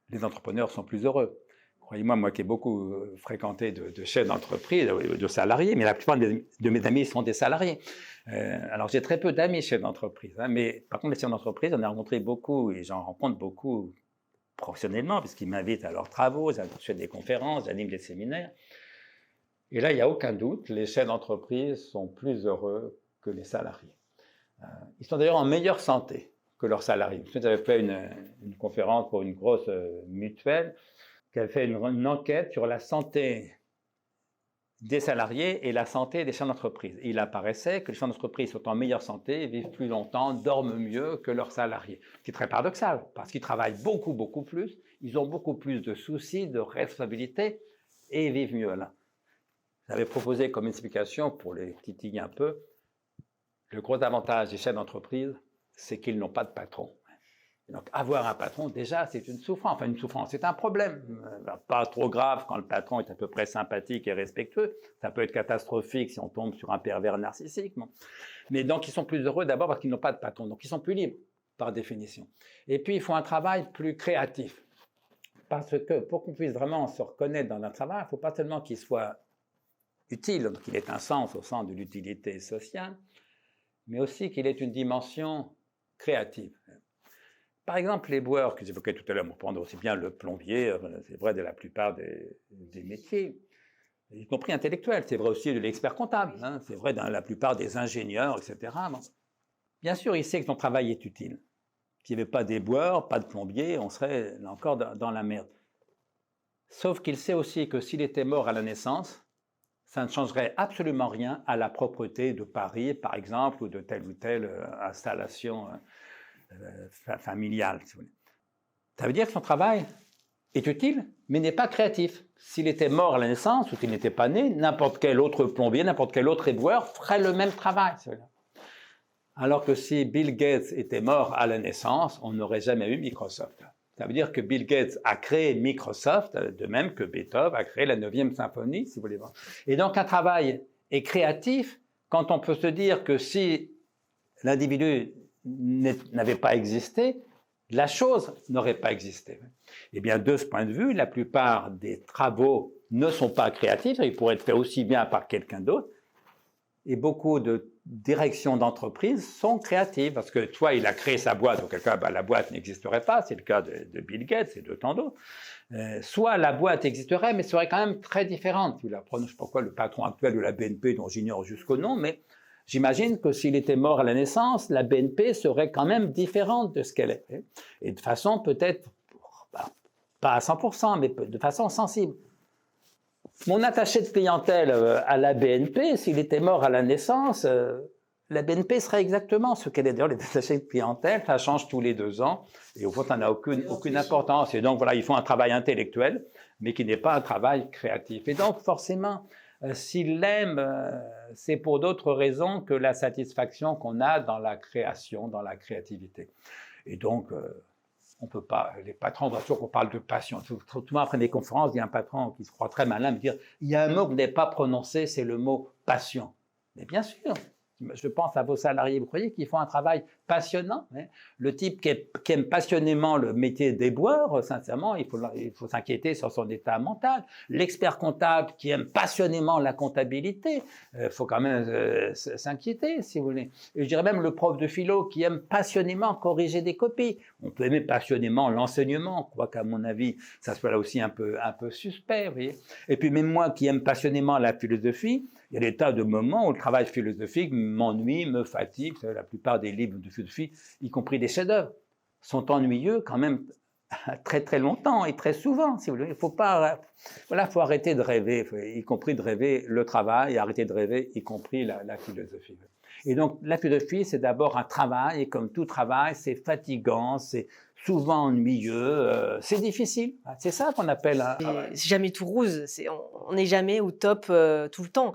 les entrepreneurs sont plus heureux. Croyez-moi, moi qui ai beaucoup fréquenté de chefs d'entreprise, de salariés, mais la plupart de mes amis sont des salariés. Alors j'ai très peu d'amis chefs d'entreprise, hein, mais par contre les chefs d'entreprise, j'en ai rencontré beaucoup et j'en rencontre beaucoup professionnellement, parce qu'ils m'invitent à leurs travaux, je fais des conférences, j'anime des séminaires. Et là, il n'y a aucun doute, les chefs d'entreprise sont plus heureux que les salariés. Ils sont d'ailleurs en meilleure santé que leurs salariés. J'avais fait une conférence pour une grosse mutuelle qui avait fait une enquête sur la santé des salariés et la santé des chefs d'entreprise. Il apparaissait que les chefs d'entreprise sont en meilleure santé, vivent plus longtemps, dorment mieux que leurs salariés. Ce qui est très paradoxal, parce qu'ils travaillent beaucoup, beaucoup plus, ils ont beaucoup plus de soucis, de responsabilités, et ils vivent mieux là. J'avais proposé comme explication, pour les titiller un peu, le gros avantage des chefs d'entreprise, c'est qu'ils n'ont pas de patron. Donc, avoir un patron, déjà, c'est une souffrance. Enfin, une souffrance, c'est un problème. Pas trop grave quand le patron est à peu près sympathique et respectueux. Ça peut être catastrophique si on tombe sur un pervers narcissique. Bon. Mais donc, ils sont plus heureux d'abord parce qu'ils n'ont pas de patron. Donc, ils sont plus libres, par définition. Et puis, il faut un travail plus créatif. Parce que pour qu'on puisse vraiment se reconnaître dans notre travail, il ne faut pas seulement qu'il soit utile, donc qu'il ait un sens au sens de l'utilité sociale, mais aussi qu'il ait une dimension créative. Par exemple, les boueurs que j'évoquais tout à l'heure, pour prendre aussi bien le plombier, c'est vrai de la plupart des métiers, y compris intellectuels, c'est vrai aussi de l'expert comptable, hein, c'est vrai dans la plupart des ingénieurs, etc. Bon. Bien sûr, il sait que son travail est utile. S'il n'y avait pas des boueurs, pas de plombiers, on serait là encore dans la merde. Sauf qu'il sait aussi que s'il était mort à la naissance, ça ne changerait absolument rien à la propreté de Paris, par exemple, ou de telle ou telle installation familiale. Si vous voulez. Ça veut dire que son travail est utile, mais n'est pas créatif. S'il était mort à la naissance, ou qu'il n'était pas né, n'importe quel autre plombier, n'importe quel autre éboueur ferait le même travail. Alors que si Bill Gates était mort à la naissance, on n'aurait jamais eu Microsoft. Ça veut dire que Bill Gates a créé Microsoft, de même que Beethoven a créé la 9e symphonie, si vous voulez voir. Et donc un travail est créatif quand on peut se dire que si l'individu n'avait pas existé, la chose n'aurait pas existé. Eh bien, de ce point de vue, la plupart des travaux ne sont pas créatifs, ils pourraient être faits aussi bien par quelqu'un d'autre, et beaucoup de directions d'entreprise sont créatives, parce que toi, il a créé sa boîte, auquel cas la boîte n'existerait pas, c'est le cas de Bill Gates et de tant d'autres. Soit la boîte existerait, mais serait quand même très différente. Je ne sais pas pourquoi le patron actuel de la BNP, dont j'ignore jusqu'au nom, mais j'imagine que s'il était mort à la naissance, la BNP serait quand même différente de ce qu'elle est. Et de façon peut-être, pas à 100%, mais de façon sensible. Mon attaché de clientèle à la BNP, s'il était mort à la naissance, la BNP serait exactement ce qu'elle est. D'ailleurs, les attachés de clientèle, ça change tous les 2 ans, et au fond, ça n'a aucune importance. Et donc, voilà, ils font un travail intellectuel, mais qui n'est pas un travail créatif. Et donc, forcément, s'ils l'aiment, c'est pour d'autres raisons que la satisfaction qu'on a dans la création, dans la créativité. Et donc, on peut pas, les patrons, bien sûr qu'on parle de passion. Souvent après mes conférences, il y a un patron qui se croit très malin me dire il y a un mot que vous n'avez pas prononcé, c'est le mot passion. Mais bien sûr, je pense à vos salariés, vous croyez qu'ils font un travail passionnant, hein? Le type qui aime passionnément le métier d'éboueur, sincèrement, il faut s'inquiéter sur son état mental. L'expert comptable qui aime passionnément la comptabilité, il faut quand même s'inquiéter, si vous voulez. Et je dirais même le prof de philo qui aime passionnément corriger des copies. On peut aimer passionnément l'enseignement, quoique à mon avis, ça soit là aussi un peu suspect, vous voyez. Et puis même moi qui aime passionnément la philosophie, il y a des tas de moments où le travail philosophique m'ennuie, me fatigue. Vous savez, la plupart des livres de philosophie, y compris des chefs-d'œuvre, sont ennuyeux quand même très très longtemps et très souvent, si vous voulez. Il faut pas, voilà, faut arrêter de rêver, y compris de rêver le travail, et arrêter de rêver, y compris la philosophie. Et donc la philosophie, c'est d'abord un travail, et comme tout travail, c'est fatigant, c'est souvent ennuyeux, c'est difficile. C'est ça qu'on appelle un travail. C'est jamais tout rose, on n'est jamais au top tout le temps.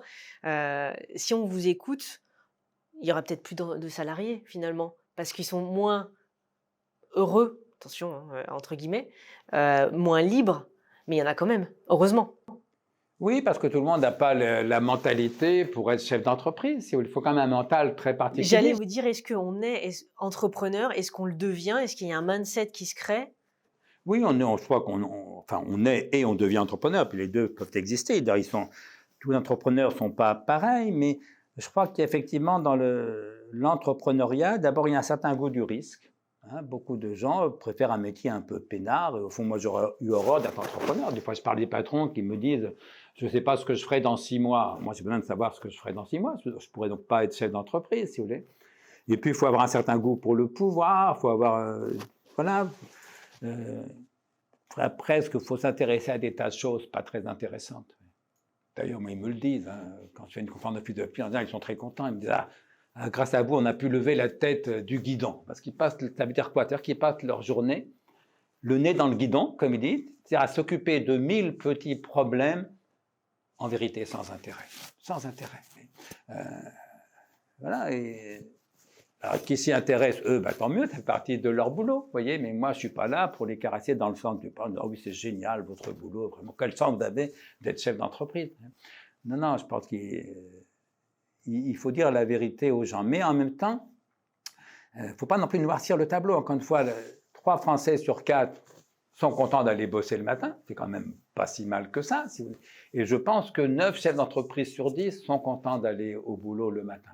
Si on vous écoute, il y aura peut-être plus de salariés finalement, parce qu'ils sont moins heureux, attention, hein, entre guillemets, moins libres, mais il y en a quand même, heureusement. Oui, parce que tout le monde n'a pas la mentalité pour être chef d'entreprise. Il faut quand même un mental très particulier. J'allais vous dire, est-ce qu'on est entrepreneur? Est-ce qu'on le devient? Est-ce qu'il y a un mindset qui se crée? Oui, je crois on est et on devient entrepreneur, puis les deux peuvent exister. D'ailleurs, tous les entrepreneurs ne sont pas pareils, mais je crois qu'effectivement, dans l'entrepreneuriat, d'abord, il y a un certain goût du risque. Hein, beaucoup de gens préfèrent un métier un peu peinard. Et au fond, moi, j'aurais eu horreur d'être entrepreneur. Des fois, je parle des patrons qui me disent « je ne sais pas ce que je ferai dans 6 mois ». Moi, j'ai besoin de savoir ce que je ferai dans 6 mois. Je ne pourrais donc pas être chef d'entreprise, si vous voulez. Et puis, il faut avoir un certain goût pour le pouvoir. Il faut avoir... voilà. Presque, il faut s'intéresser à des tas de choses pas très intéressantes. D'ailleurs, moi, ils me le disent. Hein, quand je fais une conférence de philosophie, ils sont très contents. Ils me disent grâce à vous, on a pu lever la tête du guidon. Parce qu'ils passent, ça veut dire quoi? C'est-à-dire qu'ils passent leur journée, le nez dans le guidon, comme ils disent, c'est-à-dire à s'occuper de 1000 petits problèmes, en vérité sans intérêt. Sans intérêt. Voilà. Alors, qui s'y intéressent, eux, tant mieux, ça fait partie de leur boulot, vous voyez, mais moi, je ne suis pas là pour les caresser dans le sens du « oh oui, c'est génial, votre boulot, vraiment, quel sens vous avez d'être chef d'entreprise ?» Non, je pense qu'il faut dire la vérité aux gens. Mais en même temps, il ne faut pas non plus noircir le tableau. Encore une fois, 3 Français sur 4 sont contents d'aller bosser le matin. C'est quand même pas si mal que ça, si vous voulez. Et je pense que 9 chefs d'entreprise sur 10 sont contents d'aller au boulot le matin.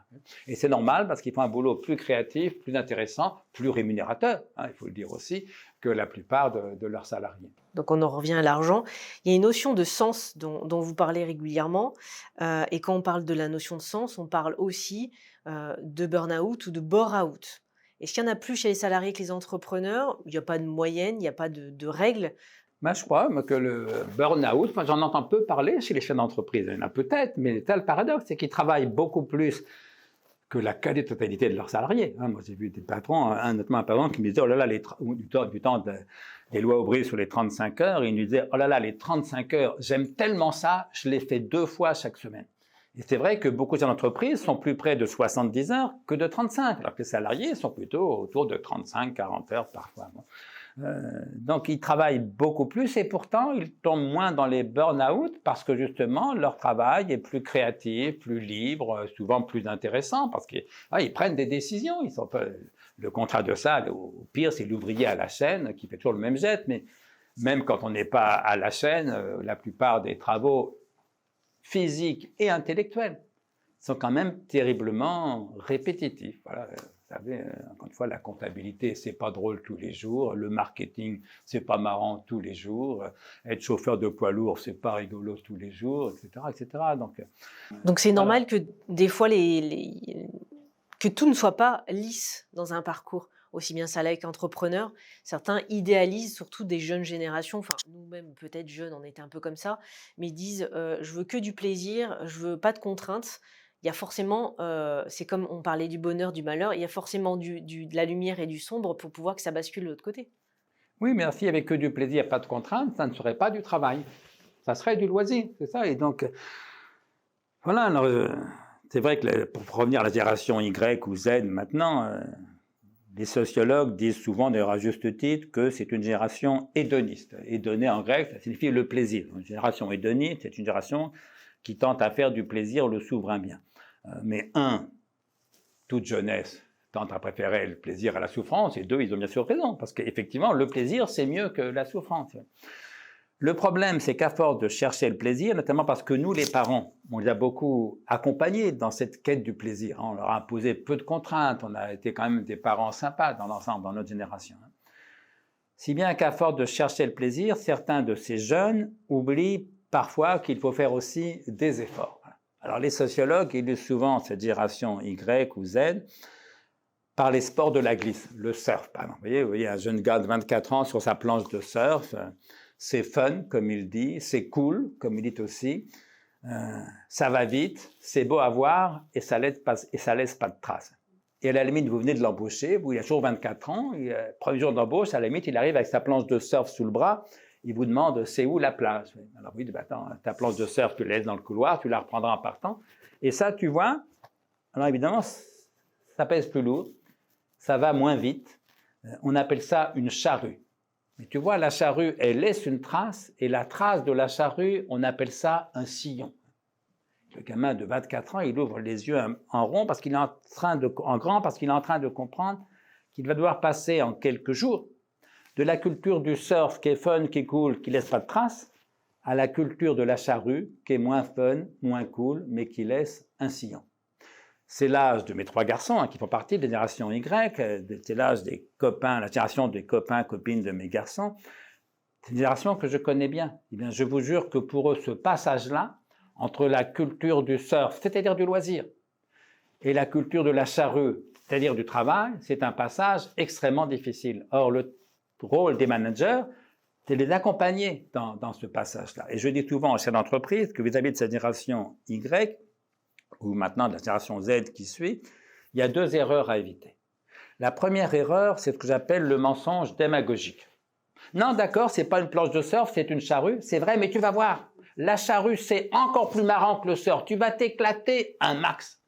Et c'est normal parce qu'ils font un boulot plus créatif, plus intéressant, plus rémunérateur, hein, il faut le dire aussi, que la plupart de leurs salariés. Donc on en revient à l'argent. Il y a une notion de sens dont vous parlez régulièrement. Et quand on parle de la notion de sens, on parle aussi de burn-out ou de bore-out. Est-ce qu'il y en a plus chez les salariés que les entrepreneurs? Il n'y a pas de moyenne, il n'y a pas de règles? Je crois que le burn-out, j'en entends peu parler chez les chefs d'entreprise. Il y en a peut-être, mais c'est le paradoxe, c'est qu'ils travaillent beaucoup plus que la quasi-totalité de leurs salariés. Moi, j'ai vu des patrons, notamment un patron qui me disait « oh là là, du temps des lois Aubry sur les 35 heures », il nous disait « oh là là, les 35 heures, j'aime tellement ça, je les fais 2 fois chaque semaine ». Et c'est vrai que beaucoup d'entreprises sont plus près de 70 heures que de 35, alors que les salariés sont plutôt autour de 35, 40 heures parfois. Donc ils travaillent beaucoup plus et pourtant ils tombent moins dans les burn-out parce que justement leur travail est plus créatif, plus libre, souvent plus intéressant parce qu'ils prennent des décisions. Ils sont pas, le contrat de ça, au pire c'est l'ouvrier à la chaîne qui fait toujours le même geste, mais même quand on n'est pas à la chaîne, la plupart des travaux physiques et intellectuels, sont quand même terriblement répétitifs. Voilà, vous savez, encore une fois, la comptabilité, c'est pas drôle tous les jours. Le marketing, c'est pas marrant tous les jours. Être chauffeur de poids lourd, c'est pas rigolo tous les jours, etc., etc. Donc c'est Voilà. normal que des fois que tout ne soit pas lisse dans un parcours, aussi bien salarié qu'entrepreneur. Certains idéalisent, surtout des jeunes générations, enfin nous-mêmes peut-être jeunes, on était un peu comme ça, mais ils disent je veux que du plaisir, je veux pas de contraintes. Il y a forcément, c'est comme on parlait du bonheur, du malheur, il y a forcément de la lumière et du sombre pour pouvoir que ça bascule de l'autre côté. Oui, mais s'il n'y avait que du plaisir, pas de contrainte, ça ne serait pas du travail. Ça serait du loisir, c'est ça. Et donc, voilà, alors, c'est vrai que pour revenir à la génération Y ou Z maintenant, les sociologues disent souvent, d'ailleurs à juste titre, que c'est une génération hédoniste. Hédoné en grec, ça signifie le plaisir. Une génération hédoniste, c'est une génération qui tente à faire du plaisir le souverain bien. Mais toute jeunesse tente à préférer le plaisir à la souffrance, et deux, ils ont bien sûr raison, parce qu'effectivement, le plaisir, c'est mieux que la souffrance. Le problème, c'est qu'à force de chercher le plaisir, notamment parce que nous, les parents, on les a beaucoup accompagnés dans cette quête du plaisir. On leur a imposé peu de contraintes, on a été quand même des parents sympas dans l'ensemble, dans notre génération. Si bien qu'à force de chercher le plaisir, certains de ces jeunes oublient parfois qu'il faut faire aussi des efforts. Alors les sociologues illustrent souvent cette génération Y ou Z par les sports de la glisse, le surf par exemple. Vous voyez un jeune gars de 24 ans sur sa planche de surf, c'est fun comme il dit, c'est cool comme il dit aussi, ça va vite, c'est beau à voir et ça laisse pas de traces. Et à la limite, vous venez de l'embaucher, il a toujours 24 ans, premier jour d'embauche, à la limite, il arrive avec sa planche de surf sous le bras, il vous demande c'est où la plage. Alors vous dites, attends, ta planche de surf, tu la laisses dans le couloir, tu la reprendras en partant. Et ça, tu vois, alors évidemment, ça pèse plus lourd, ça va moins vite. On appelle ça une charrue. Mais tu vois, la charrue, elle laisse une trace, et la trace de la charrue, on appelle ça un sillon. Le gamin de 24 ans, il ouvre les yeux en rond parce qu'il est en grand parce qu'il est en train de comprendre qu'il va devoir passer en quelques jours de la culture du surf qui est fun, qui est cool, qui laisse pas de traces, à la culture de la charrue qui est moins fun, moins cool, mais qui laisse un sillon. C'est l'âge de mes trois garçons qui font partie de la génération Y, c'est l'âge des copains, la génération des copains, copines de mes garçons. C'est une génération que je connais bien. Eh bien, je vous jure que pour eux, ce passage-là, entre la culture du surf, c'est-à-dire du loisir, et la culture de la charrue, c'est-à-dire du travail, c'est un passage extrêmement difficile. Or, le rôle des managers, c'est de les accompagner dans ce passage-là. Et je dis souvent aux chefs d'entreprise que vis-à-vis de cette génération Y, ou maintenant de la génération Z qui suit, il y a deux erreurs à éviter. La première erreur, c'est ce que j'appelle le mensonge démagogique. Non, d'accord, c'est pas une planche de surf, c'est une charrue, c'est vrai, mais tu vas voir. La charrue, c'est encore plus marrant que le surf. Tu vas t'éclater un max.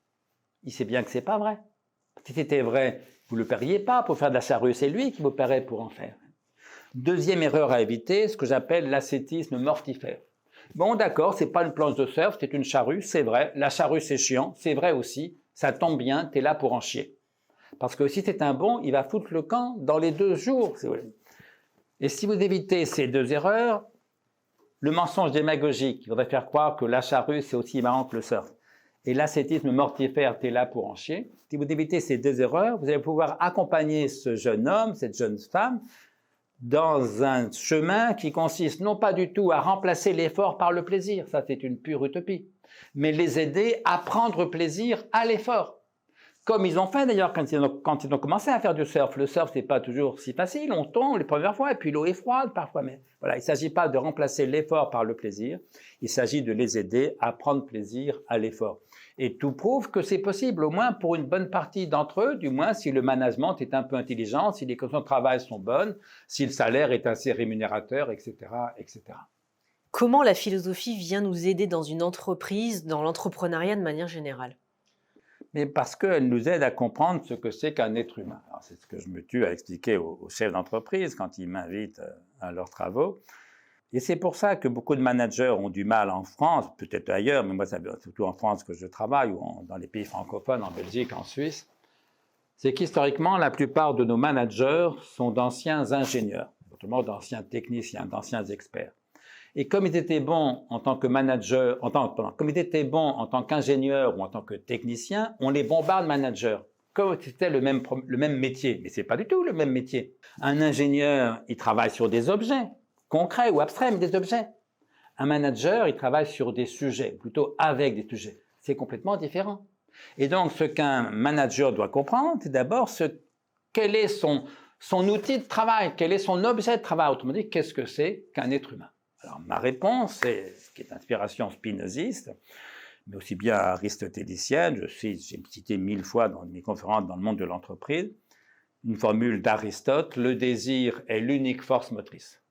Il sait bien que c'est pas vrai. Si c'était vrai, vous ne le paieriez pas pour faire de la charrue. C'est lui qui vous paierait pour en faire. Deuxième erreur à éviter, ce que j'appelle l'ascétisme mortifère. Bon, d'accord, c'est pas une planche de surf, c'est une charrue, c'est vrai. La charrue, c'est chiant, c'est vrai aussi. Ça tombe bien, tu es là pour en chier. Parce que si c'est un bon, il va foutre le camp dans les 2 jours. Et si vous évitez ces deux erreurs, le mensonge démagogique, il faudrait faire croire que la charrue, c'est aussi marrant que le surf. Et l'ascétisme mortifère, tu es là pour en chier. Si vous évitez ces deux erreurs, vous allez pouvoir accompagner ce jeune homme, cette jeune femme, dans un chemin qui consiste non pas du tout à remplacer l'effort par le plaisir, ça c'est une pure utopie, mais les aider à prendre plaisir à l'effort. Comme ils ont fait d'ailleurs quand ils ont commencé à faire du surf. Le surf, c'est pas toujours si facile, on tombe les premières fois, et puis l'eau est froide parfois. Mais voilà, il ne s'agit pas de remplacer l'effort par le plaisir, il s'agit de les aider à prendre plaisir à l'effort. Et tout prouve que c'est possible, au moins pour une bonne partie d'entre eux, du moins si le management est un peu intelligent, si les conditions de travail sont bonnes, si le salaire est assez rémunérateur, etc., etc. Comment la philosophie vient nous aider dans une entreprise, dans l'entrepreneuriat de manière générale ? Mais parce qu'elle nous aide à comprendre ce que c'est qu'un être humain. Alors, c'est ce que je me tue à expliquer aux chefs d'entreprise quand ils m'invitent à leurs travaux. Et c'est pour ça que beaucoup de managers ont du mal en France, peut-être ailleurs, mais moi, c'est surtout en France que je travaille, ou dans les pays francophones, en Belgique, en Suisse. C'est qu'historiquement, la plupart de nos managers sont d'anciens ingénieurs, autrement d'anciens techniciens, d'anciens experts. Et comme ils étaient bons en tant que manager, comme ils étaient bons en tant qu'ingénieur ou en tant que technicien, on les bombarde manager. Comme c'était le même métier, mais c'est pas du tout le même métier. Un ingénieur, il travaille sur des objets, concrets ou abstraits, mais des objets. Un manager, il travaille sur des sujets, plutôt avec des sujets. C'est complètement différent. Et donc, ce qu'un manager doit comprendre, c'est d'abord quel est son outil de travail, quel est son objet de travail. Autrement dit, qu'est-ce que c'est qu'un être humain? Alors, ma réponse, ce qui est d'inspiration spinoziste, mais aussi bien aristotélicienne, j'ai cité 1000 fois dans mes conférences dans le monde de l'entreprise, une formule d'Aristote: le désir est l'unique force motrice.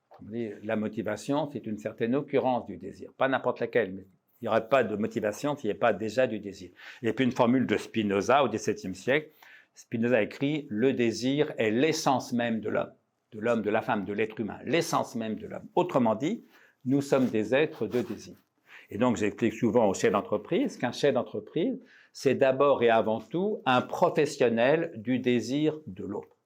La motivation, c'est une certaine occurrence du désir, pas n'importe laquelle, mais il n'y aurait pas de motivation s'il n'y avait pas déjà du désir. Et puis une formule de Spinoza au XVIIe siècle, Spinoza écrit: le désir est l'essence même de l'homme, de la femme, de l'être humain, l'essence même de l'homme. Autrement dit, nous sommes des êtres de désir. Et donc j'explique souvent aux chefs d'entreprise qu'un chef d'entreprise, c'est d'abord et avant tout un professionnel du désir de l'autre.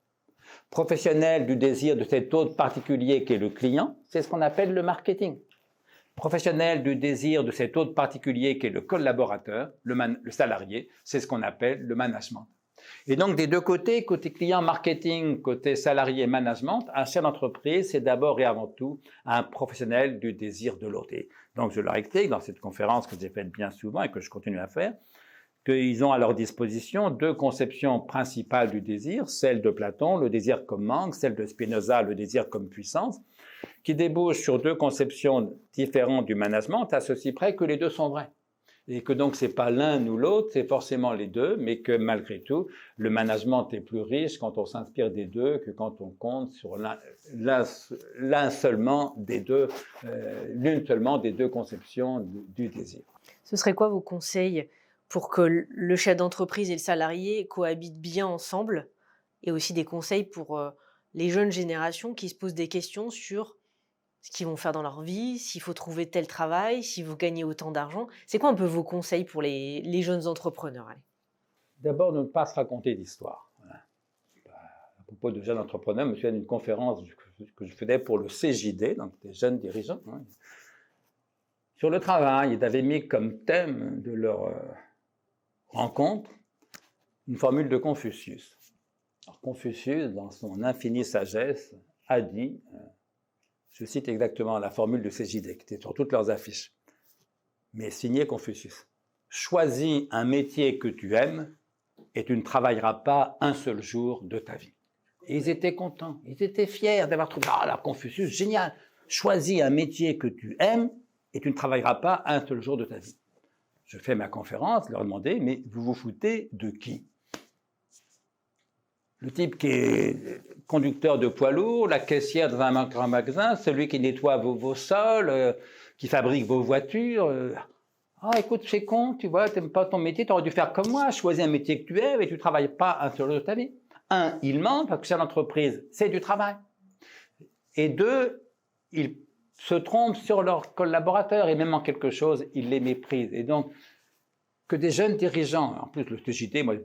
Professionnel du désir de cet autre particulier qui est le client, c'est ce qu'on appelle le marketing. Professionnel du désir de cet autre particulier qui est le collaborateur, le salarié, c'est ce qu'on appelle le management. Et donc des deux côtés, côté client marketing, côté salarié management, un chef d'entreprise, c'est d'abord et avant tout un professionnel du désir de l'autre. Et donc je leur explique dans cette conférence que j'ai faite bien souvent et que je continue à faire, qu'ils ont à leur disposition deux conceptions principales du désir, celle de Platon, le désir comme manque, celle de Spinoza, le désir comme puissance, qui débouchent sur deux conceptions différentes du management, à ceci près que les deux sont vraies. Et que donc c'est pas l'un ou l'autre, c'est forcément les deux, mais que malgré tout, le management est plus riche quand on s'inspire des deux que quand on compte sur l'un seulement des deux, l'une seulement des deux conceptions du désir. Ce serait quoi vos conseils pour que le chef d'entreprise et le salarié cohabitent bien ensemble, et aussi des conseils pour les jeunes générations qui se posent des questions sur ce qu'ils vont faire dans leur vie, s'il faut trouver tel travail, s'il faut gagner autant d'argent? C'est quoi un peu vos conseils pour les jeunes entrepreneurs? Allez. D'abord, ne pas se raconter d'histoire. Voilà. À propos de jeunes entrepreneurs, je me souviens d'une conférence que je faisais pour le CJD, donc des jeunes dirigeants, sur le travail. Ils avaient mis comme thème de leur rencontre une formule de Confucius. Alors, Confucius, dans son infinie sagesse, a dit, je cite exactement la formule de CJD, qui était sur toutes leurs affiches, mais signé Confucius: choisis un métier que tu aimes et tu ne travailleras pas un seul jour de ta vie. Et ils étaient contents, ils étaient fiers d'avoir trouvé, ah là, Confucius, génial, choisis un métier que tu aimes et tu ne travailleras pas un seul jour de ta vie. Je fais ma conférence, leur demandais, mais vous vous foutez de qui? Le type qui est conducteur de poids lourd, la caissière dans un grand magasin, celui qui nettoie vos sols, qui fabrique vos voitures. Ah, écoute, c'est con, tu vois, t'aimes pas ton métier, tu aurais dû faire comme moi, choisis un métier que tu aimes et tu ne travailles pas un seul jour de ta vie. Un, il ment parce que c'est l'entreprise, c'est du travail. Et deux, ils se trompent sur leurs collaborateurs et même en quelque chose, ils les méprisent. Et donc, que des jeunes dirigeants, en plus le TJT, moi,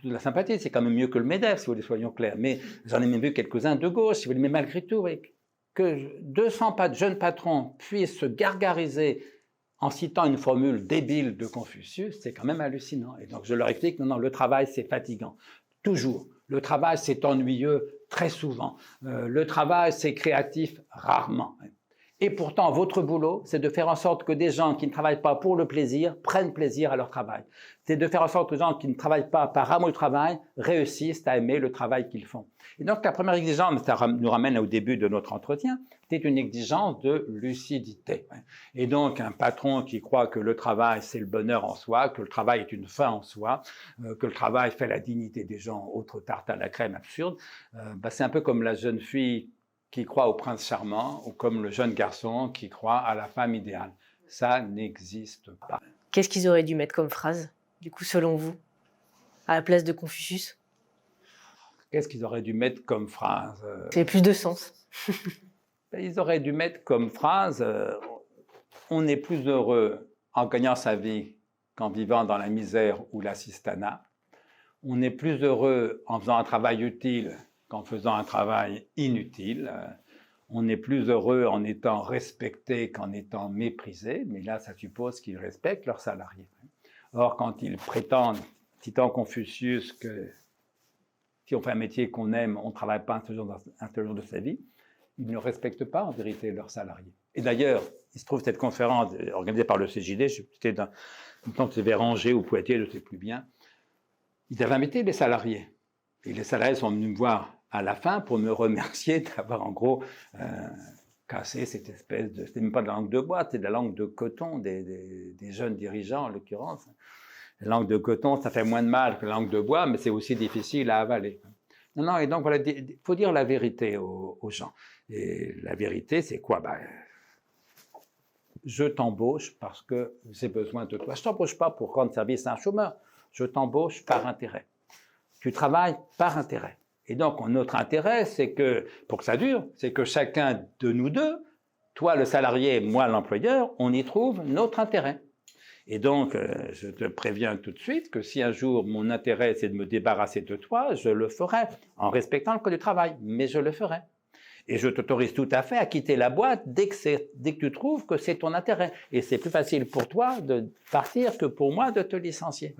de la sympathie, c'est quand même mieux que le MEDEF, si vous voulez, soyons clairs, mais j'en ai même vu quelques-uns de gauche, si vous voulez, mais malgré tout, que 200 jeunes patrons puissent se gargariser en citant une formule débile de Confucius, c'est quand même hallucinant. Et donc je leur explique, non, le travail c'est fatigant, toujours. Le travail c'est ennuyeux, très souvent. Le travail c'est créatif, rarement. Et pourtant, votre boulot, c'est de faire en sorte que des gens qui ne travaillent pas pour le plaisir prennent plaisir à leur travail. C'est de faire en sorte que les gens qui ne travaillent pas par amour du travail réussissent à aimer le travail qu'ils font. Et donc, la première exigence, ça nous ramène au début de notre entretien, c'est une exigence de lucidité. Et donc, un patron qui croit que le travail, c'est le bonheur en soi, que le travail est une fin en soi, que le travail fait la dignité des gens, autre tarte à la crème absurde, c'est un peu comme la jeune fille qui croit au prince charmant, ou comme le jeune garçon qui croit à la femme idéale. Ça n'existe pas. Qu'est-ce qu'ils auraient dû mettre comme phrase, du coup, selon vous, à la place de Confucius? Qu'est-ce qu'ils auraient dû mettre comme phrase? C'est plus de sens. Ils auraient dû mettre comme phrase on est plus heureux en gagnant sa vie qu'en vivant dans la misère ou l'assistanat. On est plus heureux en faisant un travail utile qu'en faisant un travail inutile. On est plus heureux en étant respecté qu'en étant méprisé, mais là, ça suppose qu'ils respectent leurs salariés. Or, quand ils prétendent, citant Confucius, que si on fait un métier qu'on aime, on ne travaille pas un seul jour de sa vie, ils ne respectent pas en vérité leurs salariés. Et d'ailleurs, il se trouve cette conférence organisée par le CJD, c'était dans une temps que c'était Angers ou Poitiers, je ne sais plus bien, ils avaient invité les salariés. Et les salariés sont venus me voir à la fin pour me remercier d'avoir en gros cassé cette espèce de... C'était même pas de la langue de bois, c'était de la langue de coton des jeunes dirigeants en l'occurrence. La langue de coton, ça fait moins de mal que la langue de bois, mais c'est aussi difficile à avaler. Non, non, et donc voilà, il faut dire la vérité aux gens. Et la vérité, c'est quoi? Je t'embauche parce que j'ai besoin de toi. Je ne t'embauche pas pour rendre service à un chômeur. Je t'embauche par intérêt. Tu travailles par intérêt. Et donc, notre intérêt, c'est que, pour que ça dure, c'est que chacun de nous deux, toi le salarié, moi l'employeur, on y trouve notre intérêt. Et donc, je te préviens tout de suite que si un jour mon intérêt c'est de me débarrasser de toi, je le ferai, en respectant le code du travail, mais je le ferai. Et je t'autorise tout à fait à quitter la boîte dès que tu trouves que c'est ton intérêt. Et c'est plus facile pour toi de partir que pour moi de te licencier.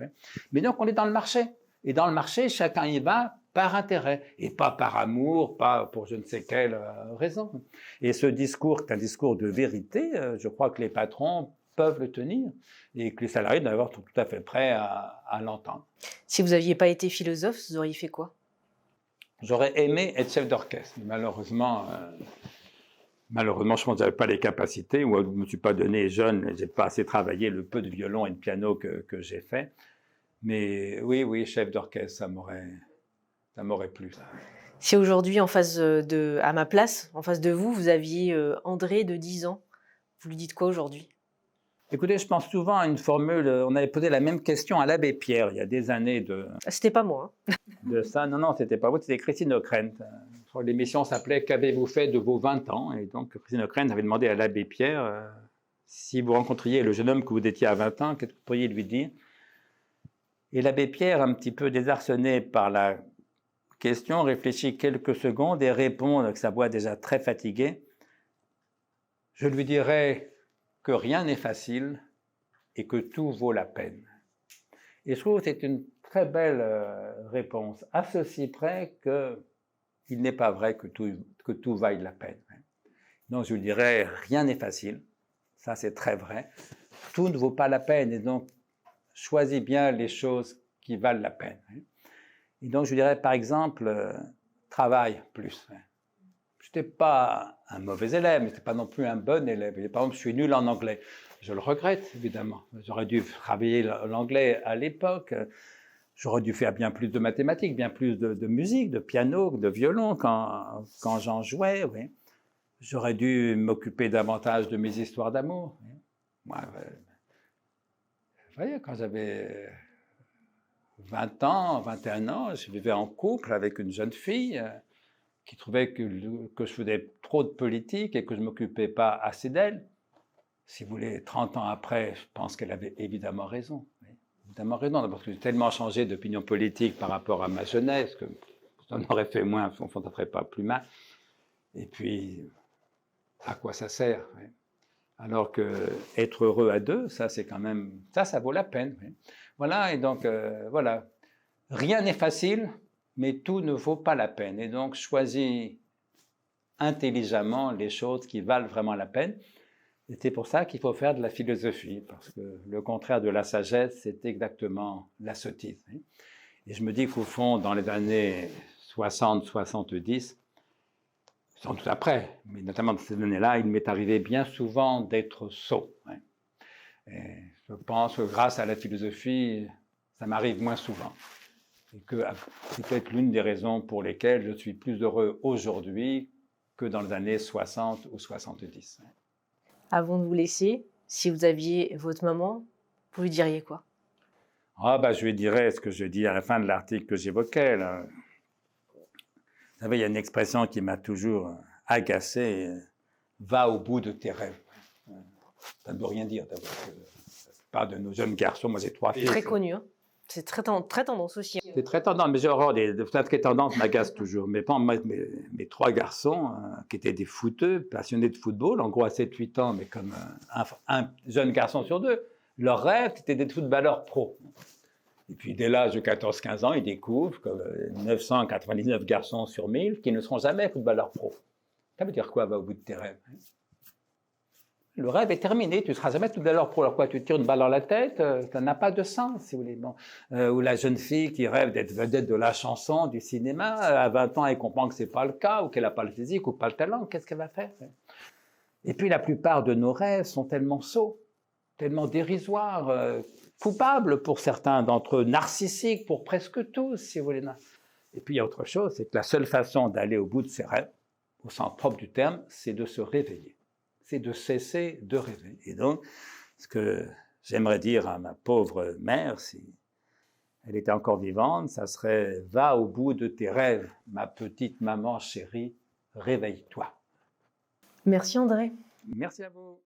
Mais donc, on est dans le marché. Et dans le marché, chacun y va par intérêt, et pas par amour, pas pour je ne sais quelle raison. Et ce discours, qui est un discours de vérité, je crois que les patrons peuvent le tenir, et que les salariés d'ailleurs sont tout à fait prêts à l'entendre. Si vous n'aviez pas été philosophe, vous auriez fait quoi? J'aurais aimé être chef d'orchestre. Malheureusement, je pense que je n'avais pas les capacités, ou je ne me suis pas donné jeune, je n'ai pas assez travaillé le peu de violon et de piano que j'ai fait. Mais oui, chef d'orchestre, ça m'aurait plu. Si aujourd'hui, à ma place, en face de vous, vous aviez André de 10 ans, vous lui dites quoi aujourd'hui? Écoutez, je pense souvent à une formule, on avait posé la même question à l'abbé Pierre, il y a des années de... C'était pas moi. De ça, non, c'était pas vous, c'était Christine Ockrent. L'émission s'appelait « Qu'avez-vous fait de vos 20 ans ?» Et donc, Christine Ockrent avait demandé à l'abbé Pierre, si vous rencontriez le jeune homme que vous étiez à 20 ans, qu'est-ce que vous pourriez lui dire? Et l'abbé Pierre, un petit peu désarçonné par la question, réfléchit quelques secondes et répond avec sa voix déjà très fatiguée. Je lui dirais que rien n'est facile et que tout vaut la peine. Et je trouve que c'est une très belle réponse, à ceci près qu'il n'est pas vrai que tout vaille la peine. Donc je lui dirais, rien n'est facile, ça c'est très vrai, tout ne vaut pas la peine, et donc choisis bien les choses qui valent la peine. Et donc je lui dirais par exemple, travaille plus. Je n'étais pas un mauvais élève, mais je n'étais pas non plus un bon élève. Par exemple, je suis nul en anglais. Je le regrette, évidemment. J'aurais dû travailler l'anglais à l'époque. J'aurais dû faire bien plus de mathématiques, bien plus de musique, de piano, de violon quand j'en jouais. Oui. J'aurais dû m'occuper davantage de mes histoires d'amour. Oui. Moi, vous voyez, quand j'avais 20 ans, 21 ans, je vivais en couple avec une jeune fille qui trouvait que je faisais trop de politique et que je ne m'occupais pas assez d'elle. Si vous voulez, 30 ans après, je pense qu'elle avait évidemment raison. Oui. Évidemment raison, parce que j'ai tellement changé d'opinion politique par rapport à ma jeunesse que ça en aurait fait moins, ça ne ferait pas plus mal. Et puis, à quoi ça sert? Oui. Alors que être heureux à deux, ça c'est quand même, ça vaut la peine. Oui. Voilà, et donc, voilà. Rien n'est facile, mais tout ne vaut pas la peine. Et donc, choisis intelligemment les choses qui valent vraiment la peine. Et c'est pour ça qu'il faut faire de la philosophie, parce que le contraire de la sagesse, c'est exactement la sottise. Et je me dis qu'au fond, dans les années 60-70, sans doute après, mais notamment dans ces années-là, il m'est arrivé bien souvent d'être sot. Et je pense que grâce à la philosophie, ça m'arrive moins souvent. Et que c'est peut-être l'une des raisons pour lesquelles je suis plus heureux aujourd'hui que dans les années 60 ou 70. Avant de vous laisser, si vous aviez votre maman, vous lui diriez quoi? Je lui dirais ce que je dis à la fin de l'article que j'évoquais. Vous savez, il y a une expression qui m'a toujours agacé, va au bout de tes rêves. Ça ne veut rien dire d'abord. Ça parle de nos jeunes garçons, moi j'ai 3 filles. Très connu, hein. C'est très tendance aussi. C'est très tendance, mais j'ai horreur des ça qui est tendance m'agace toujours. Mais pas mes 3 garçons, qui étaient des footeux, passionnés de football, en gros à 7-8 ans, mais comme un jeune garçon sur 2, leur rêve, c'était d'être footballeur pro. Et puis dès l'âge de 14-15 ans, ils découvrent que 999 garçons sur 1000 qui ne seront jamais footballeurs pro. Ça veut dire quoi, va au bout de tes rêves? Le rêve est terminé, tu ne seras jamais footballeur pro. Alors quoi, tu tires une balle dans la tête, ça n'a pas de sens, si vous voulez. Bon. Ou la jeune fille qui rêve d'être vedette de la chanson, du cinéma, à 20 ans, elle comprend que ce n'est pas le cas, ou qu'elle n'a pas le physique, ou pas le talent, qu'est-ce qu'elle va faire? Et puis la plupart de nos rêves sont tellement sots, tellement dérisoires, coupables pour certains d'entre eux, narcissiques pour presque tous, si vous voulez. Et puis il y a autre chose, c'est que la seule façon d'aller au bout de ses rêves, au sens propre du terme, c'est de se réveiller. C'est de cesser de rêver. Et donc, ce que j'aimerais dire à ma pauvre mère, si elle était encore vivante, ça serait « Va au bout de tes rêves, ma petite maman chérie, réveille-toi ». Merci André. Merci à vous.